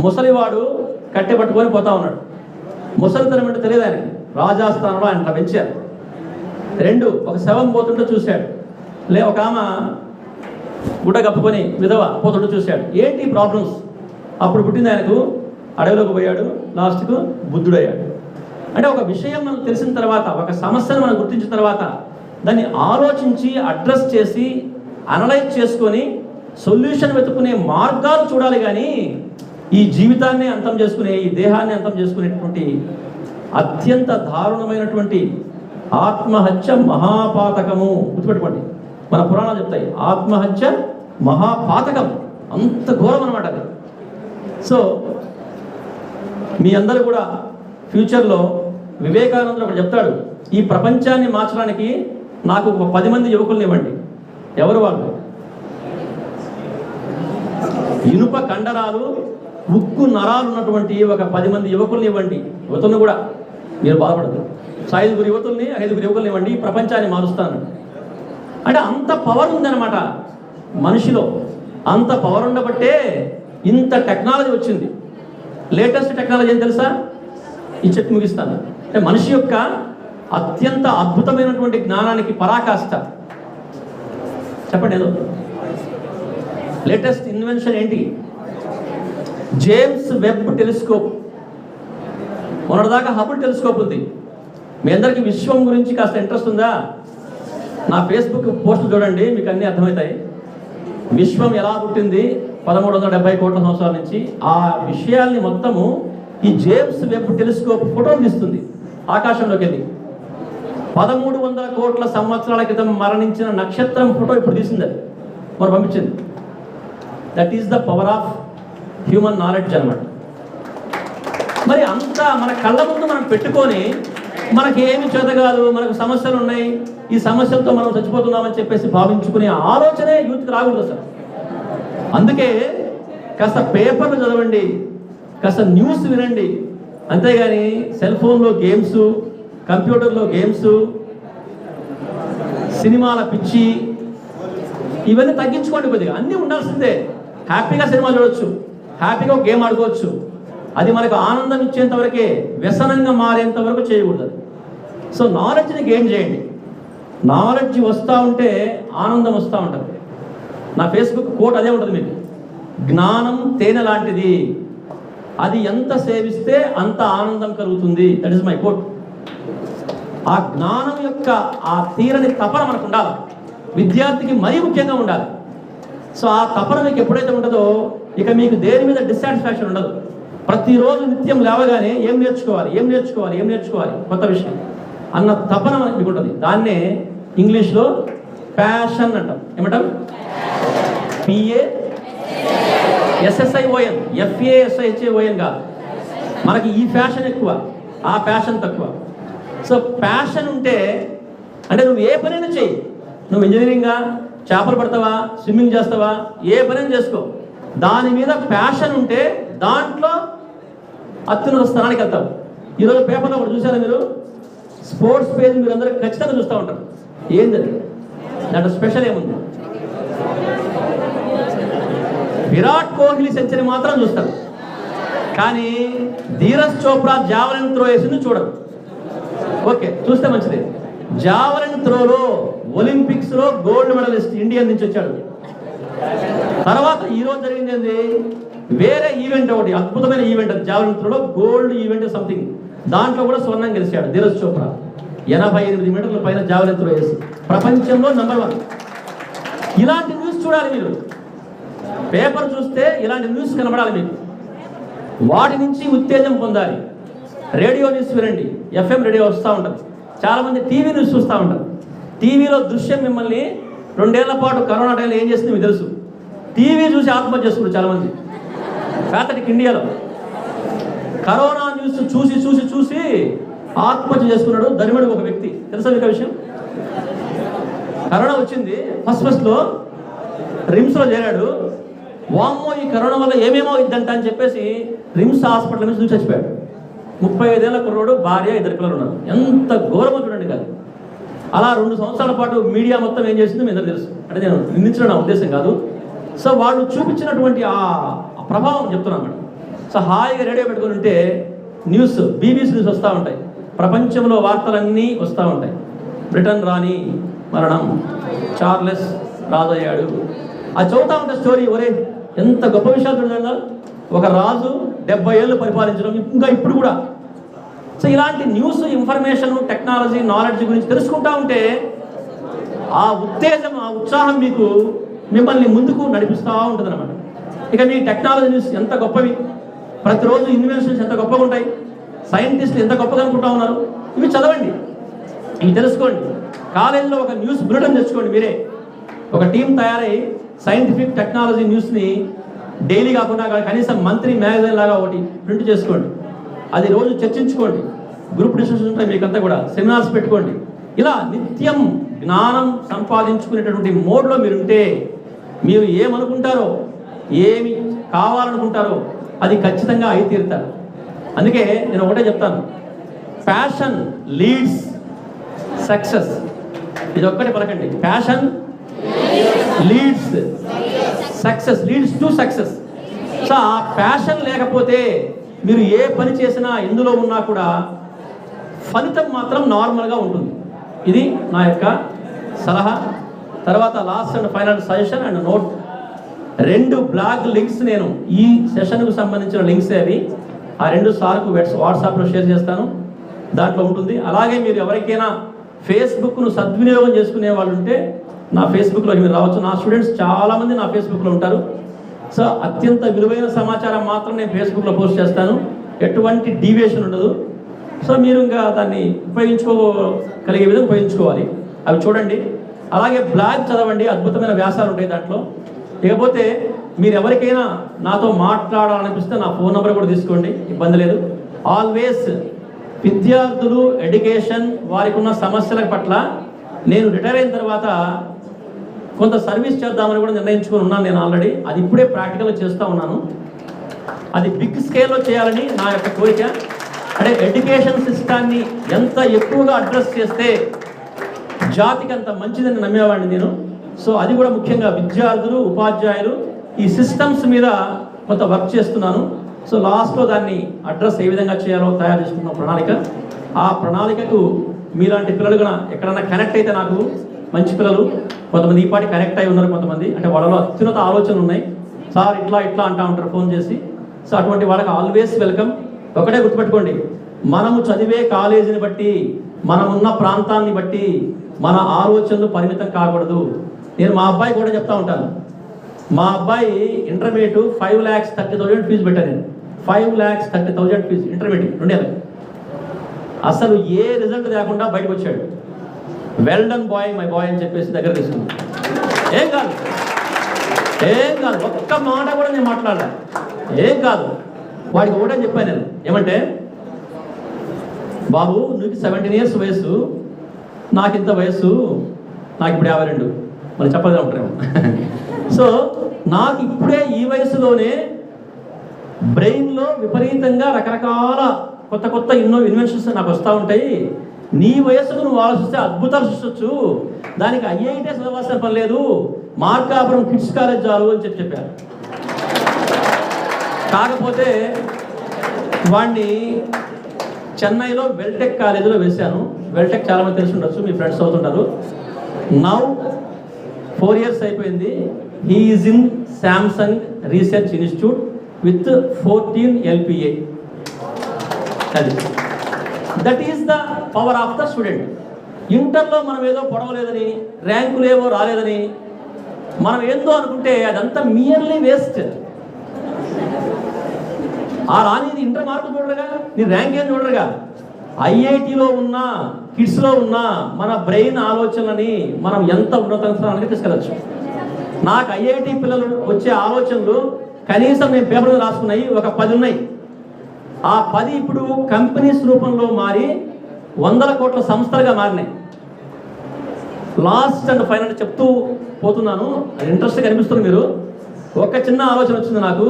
ముసలివాడు కట్టె పట్టుకొని పోతా ఉన్నాడు. ముసలితనం అంటే తెలియదు ఆయనకి, రాజస్థానంలో ఆయన పెంచారు. 2, ఒక శవం పోతుంటే చూశాడు. ఒక ఆమె గుడ్డ కప్పుకొని విధవ పోతుంటే చూశాడు. ఏంటి ప్రాబ్లమ్స్? అప్పుడు పుట్టింది ఆయనకు, అడవిలోకి పోయాడు, లాస్ట్కు బుద్ధుడయ్యాడు. అంటే ఒక విషయం మనకు తెలిసిన తర్వాత, ఒక సమస్యను మనం గుర్తించిన తర్వాత దాన్ని ఆలోచించి అడ్రస్ చేసి అనలైజ్ చేసుకొని సొల్యూషన్ వెతుకునే మార్గాలు చూడాలి. కానీ ఈ జీవితాన్ని అంతం చేసుకునే, ఈ దేహాన్ని అంతం చేసుకునేటువంటి అత్యంత దారుణమైనటువంటి ఆత్మహత్య మహాపాతకము. గుర్తుపెట్టుకోండి, మన పురాణాలు చెప్తాయి ఆత్మహత్య మహాపాతకం, అంత ఘోరం అనమాట అది. సో మీ అందరూ కూడా ఫ్యూచర్లో వివేకానందుడు ఒకటి చెప్తాడు, ఈ ప్రపంచాన్ని మార్చడానికి నాకు ఒక 10 మంది యువకుల్ని ఇవ్వండి. ఎవరు వాళ్ళు? ఇనుప కండరాలు, ఉక్కు నరాలు ఉన్నటువంటి ఒక 10 మంది యువకుల్ని ఇవ్వండి. యువతుల్ని కూడా మీరు బాధపడదు. 5 యువతుల్ని, 5 యువకుల్ని ఇవ్వండి, ఈ ప్రపంచాన్ని మారుస్తాను. అంటే అంత పవర్ ఉందన్నమాట మనిషిలో. అంత పవర్ ఉండబట్టే ఇంత టెక్నాలజీ వచ్చింది. లేటెస్ట్ టెక్నాలజీ ఏం తెలుసా? ఈ చెప్పి ముగిస్తాను. అంటే మనిషి యొక్క అత్యంత అద్భుతమైనటువంటి జ్ఞానానికి పరాకాష్ట చెప్పండి. ఏదో లేటెస్ట్ ఇన్వెన్షన్ ఏంటి? James Webb telescope. మొన్నటిదాకా హబుల్ టెలిస్కోప్ ఉంది. మీ అందరికీ విశ్వం గురించి కాస్త ఇంట్రెస్ట్ ఉందా? నా ఫేస్బుక్ పోస్ట్ చూడండి, మీకు అన్నీ అర్థమవుతాయి. విశ్వం ఎలా పుట్టింది 1370 కోట్ల సంవత్సరాల నుంచి, ఆ విషయాల్ని మొత్తము ఈ జేమ్స్ వెబ్ టెలిస్కోప్ ఫోటోలు తీస్తుంది ఆకాశంలోకి వెళ్ళి. 1300 కోట్ల సంవత్సరాల క్రితం మరణించిన నక్షత్రం ఫోటో ఇప్పుడు తీసింది, అది మనం పంపించింది. That is the power of human knowledge అనమాట. మరి అంతా మన కళ్ళ ముందు మనం పెట్టుకొని మనకి ఏమి చేత కాదు, మనకు సమస్యలు ఉన్నాయి, ఈ సమస్యలతో మనం చచ్చిపోతున్నామని చెప్పేసి భావించుకునే ఆలోచనే యూత్కి రాకూడదు అసలు. అందుకే కాస్త పేపర్లు చదవండి, కాస్త న్యూస్ వినండి, అంతేగాని సెల్ ఫోన్లో గేమ్స్, కంప్యూటర్లో గేమ్స్, సినిమాల పిచ్చి ఇవన్నీ తగ్గించుకోండి కొద్దిగా. అన్నీ ఉండాల్సిందే. హ్యాపీగా సినిమా చూడవచ్చు, హ్యాపీగా ఒక గేమ్ ఆడుకోవచ్చు. అది మనకు ఆనందం ఇచ్చేంత వరకే, వ్యసనంగా మారేంత వరకు చేయకూడదు. సో నాలెడ్జ్ని గెయిన్ చేయండి. నాలెడ్జ్ వస్తూ ఉంటే ఆనందం వస్తూ ఉంటుంది. నా ఫేస్బుక్ కోట్ అదే ఉంటుంది మీకు, జ్ఞానం తేనె లాంటిది, అది ఎంత సేవిస్తే అంత ఆనందం కలుగుతుంది. That is my quote. ఆ జ్ఞానం యొక్క ఆ తీరని తపన మనకు ఉండాలి, విద్యార్థికి మరీ ముఖ్యంగా ఉండాలి. సో ఆ తపన మీకు ఎప్పుడైతే ఉంటుందో ఇక మీకు దేని మీద డిస్సాటిస్ఫాక్షన్ ఉండదు. ప్రతిరోజు నిత్యం లేవగానే ఏం నేర్చుకోవాలి కొత్త విషయం అన్న తపన మీకు ఉంటుంది. దాన్నే ఇంగ్లీష్లో ప్యాషన్ అంటాం. ఏమంటాం? PASSION, FASHAON కాదు. మనకి ఈ ఫ్యాషన్ ఎక్కువ, ఆ ప్యాషన్ తక్కువ. సో ప్యాషన్ ఉంటే అంటే నువ్వు ఏ పనైనా చెయ్యి. నువ్వు ఇంజనీరింగా, చేపలు పడతావా, స్విమ్మింగ్ చేస్తావా, ఏ పనైనా చేసుకో. దాని మీద ప్యాషన్ ఉంటే దాంట్లో అత్యున్నత స్థానానికి వెళ్తావు. ఈరోజు పేపర్లో ఒకటి చూసారా మీరు? స్పోర్ట్స్ పేజ్ మీరు అందరూ ఖచ్చితంగా చూస్తూ ఉంటారు. ఏంటది? దాంట్లో స్పెషల్ ఏముంది? విరాట్ కోహ్లీ సెంచరీ మాత్రం చూస్తారు, కానీ ధీరజ్ చోప్రా జావలిన్ త్రో వేసింది చూడరు. ఓకే, చూస్తే మంచిది. జావలిన్ త్రోలో ఒలింపిక్స్లో గోల్డ్ మెడలిస్ట్ ఇండియా నుంచి వచ్చాడు. తర్వాత ఈరోజు జరిగింది ఏంది? వేరే ఈవెంట్ ఒకటి, అద్భుతమైన ఈవెంట్ అది. జావలిన్ త్రోలో గోల్డ్ ఈవెంట్ సంథింగ్, దాంట్లో కూడా స్వర్ణం గెలిచాడు ధీరజ్ చోప్రా. 88 మీటర్ల పైన జావలిన్ త్రో వేసి ప్రపంచంలో నంబర్ 1. ఇలాంటి న్యూస్ చూడాలి మీరు. పేపర్ చూస్తే ఇలాంటి న్యూస్ కనబడాలి మీకు. వాటి నుంచి ఉత్తేజం పొందాలి. రేడియో న్యూస్ వినండి, FM రేడియో వస్తూ ఉంటుంది. చాలామంది టీవీ న్యూస్ చూస్తూ ఉంటారు. టీవీలో దృశ్యం మిమ్మల్ని 2 ఏళ్ల పాటు కరోనా టైంలో ఏం చేస్తుంది మీకు తెలుసు. టీవీ చూసి ఆత్మహత్య చేసుకున్నారు చాలామంది. ప్యాథటిక్ ఇండియాలో కరోనా న్యూస్ చూసి ఆత్మహత్య చేసుకున్నాడు దరిమడి ఒక వ్యక్తి. తెలుసా మీకు విషయం? కరోనా వచ్చింది, ఫస్ట్లో రిమ్స్లో చేరాడు. వామ్మో ఈ కరోనా వల్ల ఏమేమో ఇద్దంట అని చెప్పేసి రిమ్స్ హాస్పిటల్ నుంచి చూసి చచ్చిపోయాడు. 35 ఏళ్ల కుర్రోడు, భార్య, 2 పిల్లలు ఉన్నారు. ఎంత ఘోరమో చూడండి కాదు. అలా 2 సంవత్సరాల పాటు మీడియా మొత్తం ఏం చేసిందో మీ అందరూ తెలుసు. అంటే నేను నిందించడం నా ఉద్దేశం కాదు. సో వాళ్ళు చూపించినటువంటి ఆ ప్రభావం చెప్తున్నాను మేడం. సో హాయిగా రేడియో పెట్టుకుని ఉంటే న్యూస్, BBC న్యూస్ వస్తూ ఉంటాయి, ప్రపంచంలో వార్తలన్నీ వస్తూ ఉంటాయి. బ్రిటన్ రాణి మరణం, చార్లెస్ రాజయ్యాడు, అది చదువుతూ ఉంటే స్టోరీ. ఒరే ఎంత గొప్ప విషయాలు చూడండి. ఒక రాజు 70 ఏళ్ళు పరిపాలించడం, ఇంకా ఇప్పుడు కూడా. సో ఇలాంటి న్యూస్, ఇన్ఫర్మేషన్, టెక్నాలజీ, నాలెడ్జ్ గురించి తెలుసుకుంటూ ఉంటే ఆ ఉత్తేజం, ఆ ఉత్సాహం మీకు మిమ్మల్ని ముందుకు నడిపిస్తూ ఉంటుంది అన్నమాట. ఇక మీ టెక్నాలజీ న్యూస్ ఎంత గొప్పవి, ప్రతిరోజు ఇన్వెన్షన్స్ ఎంత గొప్పగా ఉంటాయి, సైంటిస్టులు ఎంత గొప్పగా అనుకుంటా ఉన్నారు, ఇవి చదవండి, ఇవి తెలుసుకోండి. కాలేజీలో ఒక న్యూస్ బులెటిన్ తెచ్చుకోండి. మీరే ఒక టీం తయారై సైంటిఫిక్ టెక్నాలజీ న్యూస్ని డైలీ కాకుండా కనీసం మంత్లీ మ్యాగజైన్ లాగా ఒకటి ప్రింట్ చేసుకోండి. అది రోజు చర్చించుకోండి. గ్రూప్ డిస్కషన్స్ ఉంటాయి మీకంతా కూడా, సెమినార్స్ పెట్టుకోండి. ఇలా నిత్యం జ్ఞానం సంపాదించుకునేటటువంటి మోడ్లో మీరుంటే మీరు ఏమనుకుంటారో, ఏమి కావాలనుకుంటారో అది ఖచ్చితంగా అయి తీరుతారు. అందుకే నేను ఒకటే చెప్తాను, ప్యాషన్ లీడ్స్ సక్సెస్. ఇది ఒక్కటి పలకండి, passion leads success, leads to success. So ఆ ప్యాషన్ లేకపోతే మీరు ఏ పని చేసినా, ఎందులో ఉన్నా కూడా ఫలితం మాత్రం నార్మల్గా ఉంటుంది. ఇది నా యొక్క సలహా. తర్వాత last and final suggestion and note, 2 blog links నేను ఈ సెషన్కు సంబంధించిన లింక్స్ అవి, ఆ 2 సార్కు వాట్సాప్లో షేర్ చేస్తాను, దాంట్లో ఉంటుంది. అలాగే మీరు ఎవరికైనా ఫేస్బుక్ను సద్వినియోగం చేసుకునే వాళ్ళు ఉంటే నా ఫేస్బుక్లోకి మీరు రావచ్చు. నా స్టూడెంట్స్ చాలామంది నా ఫేస్బుక్లో ఉంటారు. సో అత్యంత విలువైన సమాచారం మాత్రం నేను ఫేస్బుక్లో పోస్ట్ చేస్తాను, ఎటువంటి డీవియేషన్ ఉండదు. సో మీరు ఇంకా దాన్ని ఉపయోగించుకోగలిగే విధంగా ఉపయోగించుకోవాలి. అవి చూడండి. అలాగే బ్లాగ్ చదవండి, అద్భుతమైన వ్యాసాలు ఉంటాయి దాంట్లో. ఇకపోతే మీరు ఎవరికైనా నాతో మాట్లాడాలనిపిస్తే నా ఫోన్ నెంబర్ కూడా తీసుకోండి, ఇబ్బంది లేదు. ఆల్వేస్ విద్యార్థులు ఎడ్యుకేషన్ వారికి ఉన్న సమస్యల పట్ల నేను రిటైర్ అయిన తర్వాత కొంత సర్వీస్ చేద్దామని కూడా నిర్ణయించుకొని ఉన్నాను నేను ఆల్రెడీ. అది ఇప్పుడే ప్రాక్టికల్గా చేస్తూ ఉన్నాను. అది బిగ్ స్కేల్లో చేయాలని నా యొక్క కోరిక. అంటే ఎడ్యుకేషన్ సిస్టాన్ని ఎంత ఎక్కువగా అడ్రస్ చేస్తే జాతికి అంత మంచిదని నమ్మేవాడిని నేను. సో అది కూడా ముఖ్యంగా విద్యార్థులు, ఉపాధ్యాయులు ఈ సిస్టమ్స్ మీద కొంత వర్క్ చేస్తున్నాను. సో లాస్ట్లో దాన్ని అడ్రస్ ఏ విధంగా చేయాలో తయారు చేసుకున్న ప్రణాళిక. ఆ ప్రణాళికకు మీలాంటి పిల్లలు కూడా ఎక్కడన్నా కనెక్ట్ అయితే, నాకు మంచి పిల్లలు కొంతమంది ఈ పాటి కనెక్ట్ అయి ఉన్నారు, కొంతమంది అంటే వాళ్ళలో అత్యున్నత ఆలోచనలు ఉన్నాయి. సార్ ఇట్లా ఇట్లా అంటూ ఉంటారు ఫోన్ చేసి. సో అటువంటి వాళ్ళకి ఆల్వేస్ వెల్కమ్. ఒకటే గుర్తుపెట్టుకోండి, మనము చదివే కాలేజీని బట్టి, మనమున్న ప్రాంతాన్ని బట్టి మన ఆలోచనలు పరిమితం కాకూడదు. నేను మా అబ్బాయి కూడా చెప్తా ఉంటాను. మా అబ్బాయి ఇంటర్మీడియట్ 5,30,000 ఫీజు పెట్టాను నేను. 5,30,000 ఫీజు ఇంటర్మీడియట్ 2 ఏళ్ళకి. అసలు ఏ రిజల్ట్ లేకుండా బయటకు వచ్చాడు. Well done boy my boy అని చెప్పేసి దగ్గర తీసుకుంది. ఏం కాదు, ఒక్క మాట కూడా నేను మాట్లాడలే. ఏం కాదు, వాడికి ఒకటే చెప్పాను నేను. ఏమంటే, బాబు నీకు 17 years వయసు, నాకు ఇంత వయసు, నాకు ఇప్పుడు 52, మరి చెప్పదే ఉంటారేమో. సో నాకు ఇప్పుడే ఈ వయసులోనే బ్రెయిన్లో విపరీతంగా రకరకాల కొత్త కొత్త ఇన్వెన్షన్స్ నాకు వస్తూ ఉంటాయి. నీ వయసుకు నువ్వు ఆలోచిస్తే అద్భుతాలు సృష్టించవచ్చు. దానికి IIT చదవాల్సిన పని లేదు, మార్కాపురం కిడ్స్ కాలేజ్ చాలు అని చెప్పారు. కాకపోతే వాడిని చెన్నైలో వెల్టెక్ కాలేజీలో వేశాను. వెల్టెక్ చాలామంది తెలిసి ఉండొచ్చు, మీ ఫ్రెండ్స్ అవుతుంటారు. నౌ 4 years అయిపోయింది. He is in Samsung research institute with 14 LPA. అది that is the power of the student. ఇంటర్లో మనం ఏదో పొడవలేదని, ర్యాంకులు ఏవో రాలేదని మనం ఏందో అనుకుంటే అదంతా మియర్లీ వేస్ట్. ఆ రానిది ఇంటర్ మార్కులు చూడరుగా, నీ ర్యాంక్ ఏం చూడరుగా. IITలో ఉన్న కిడ్స్లో ఉన్న మన బ్రెయిన్ ఆలోచనలని మనం ఎంత ఉన్నత స్థానానికి తీసుకెళ్ళచ్చు. నాకు IIT పిల్లలు వచ్చే ఆలోచనలు కనీసం నేను పేపర్ మీద రాసుకున్నాయి ఒక 10 ఉన్నాయి. ఆ 10 ఇప్పుడు కంపెనీస్ రూపంలో మారి 100 కోట్ల సంస్థలుగా మారినాయి. లాస్ట్ అండ్ ఫైనల్ చెప్తూ పోతున్నాను, అది ఇంట్రెస్ట్గా అనిపిస్తుంది. మీరు ఒక చిన్న ఆలోచన వచ్చింది నాకు,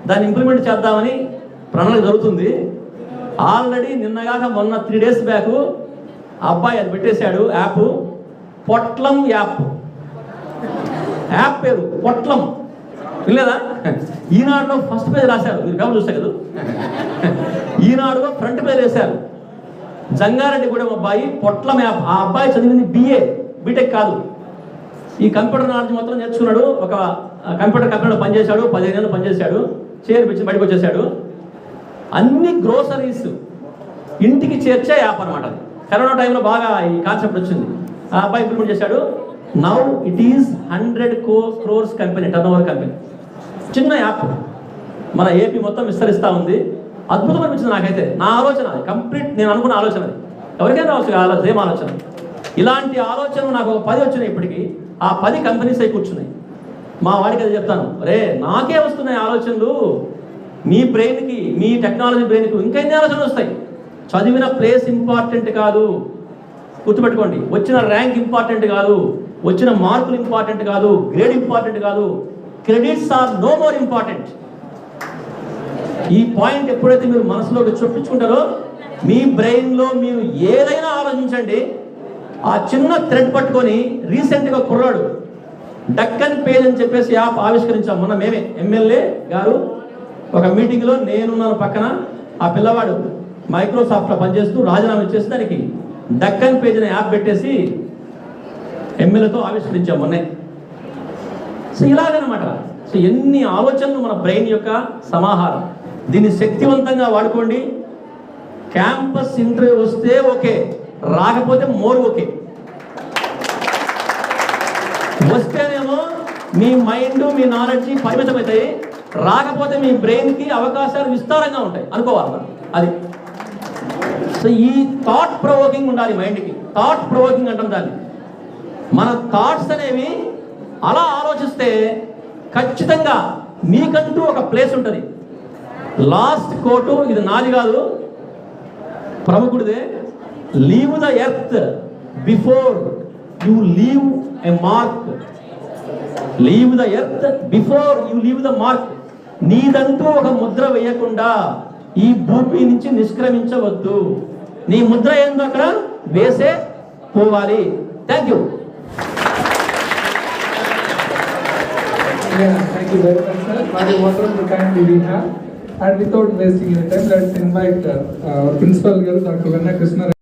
దాన్ని ఇంప్లిమెంట్ చేద్దామని ప్రణాళిక జరుగుతుంది. ఆల్రెడీ నిన్నగాక మొన్న 3 days బ్యాక్ అబ్బాయి అది పెట్టేశాడు యాప్, పొట్లం యాప్ పేరు పొట్లం. వినలేదా? ఈనాడులో ఫస్ట్ పేజ్ రాశారు, మీరు పేపర్ చూస్తే కదా. ఈనాడులో ఫ్రంట్ పేజ్ వేశారు. జంగారెడ్డి కూడా అబ్బాయి పొట్లం యాప్. ఆ అబ్బాయి చదివింది BA, బీటెక్ కాదు. ఈ కంప్యూటర్ నాలెడ్జ్ మొత్తం నేర్చుకున్నాడు. ఒక కంప్యూటర్ కంపెనీలో పనిచేశాడు, 15 ఏళ్ళు పనిచేశాడు, చేర్పించి బయటకు వచ్చేసాడు. అన్ని గ్రోసరీస్ ఇంటికి చేర్చే యాప్ అనమాట. కరోనా టైంలో బాగా ఈ కాన్సెప్ట్ వచ్చింది. ఆ అబ్బాయి ఇంప్లిమెంట్ చేశాడు. Now it is 100 crores company, turnover company. చిన్న యాప్ మన ఏపీ మొత్తం విస్తరిస్తూ ఉంది. అద్భుతం అనిపించింది నాకైతే. నా ఆలోచన కంప్లీట్, నేను అనుకున్న ఆలోచన అది. ఎవరికైనా రావచ్చు సేమ్ ఆలోచన. ఇలాంటి ఆలోచనలు నాకు 10 వచ్చినాయి ఇప్పటికీ. ఆ 10 కంపెనీస్ అయి కూర్చున్నాయి. మా వాడికి అది చెప్తాను, రే నాకే వస్తున్నాయి ఆలోచనలు, మీ బ్రెయిన్కి, మీ టెక్నాలజీ బ్రెయిన్కి ఇంకా ఎన్ని ఆలోచనలు వస్తాయి. చదివిన ప్లేస్ ఇంపార్టెంట్ కాదు, గుర్తుపెట్టుకోండి. వచ్చిన ర్యాంక్ ఇంపార్టెంట్ కాదు, వచ్చిన మార్కులు ఇంపార్టెంట్ కాదు, గ్రేడ్ ఇంపార్టెంట్ కాదు, credits are no more important. ఈ పాయింట్ ఎప్పుడైతే మీరు మనసులోకి చొప్పించుకుంటారో, మీ బ్రెయిన్లో మీరు ఏదైనా ఆలోచించండి. ఆ చిన్న థ్రెడ్ పట్టుకొని రీసెంట్గా కుర్రాడు డక్కన్ పేజ్ అని చెప్పేసి యాప్ ఆవిష్కరించాం మొన్న మేమే. ఎమ్మెల్యే గారు ఒక మీటింగ్లో నేనున్నాను పక్కన. ఆ పిల్లవాడు మైక్రోసాఫ్ట్లో పనిచేస్తూ రాజీనామా ఇచ్చేసి దానికి డక్కన్ పేజ్ అనే యాప్ పెట్టేసి ఎమ్మెల్యేతో ఆవిష్కరించాం మొన్నే. సో ఇలాగనమాట. సో ఎన్ని ఆలోచనలు మన బ్రెయిన్ యొక్క సమాహారం. దీన్ని శక్తివంతంగా వాడుకోండి. క్యాంపస్ ఇంటర్వ్యూ వస్తే ఓకే, రాకపోతే మోర్ ఓకే. వస్తేనేమో మీ మైండ్, మీ నాలెడ్జ్ పరిమితమవుతాయి, రాకపోతే మీ బ్రెయిన్కి అవకాశాలు విస్తారంగా ఉంటాయి అనుకోవాలి. అది సో ఈ థాట్ ప్రొవోకింగ్ ఉండాలి మైండ్కి. థాట్ ప్రొవోకింగ్ అంటాం దాన్ని. మన థాట్స్ అనేవి అలా ఆలోచిస్తే ఖచ్చితంగా మీకంటూ ఒక ప్లేస్ ఉంటుంది. లాస్ట్ కోటు ఇది నాది కాదు, ప్రముఖుడిదే. Leave the earth before you leave a mark. Leave the earth before you leave the mark. నీదంటూ ఒక ముద్ర వేయకుండా ఈ భూమి నుంచి నిష్క్రమించవద్దు. నీ ముద్ర ఏందో అక్కడ వేసే పోవాలి. Thank you. Thank you very much, sir. What a wonderful time we have. And without wasting any time, let's invite our principal girl, Dr. Venna Krishna.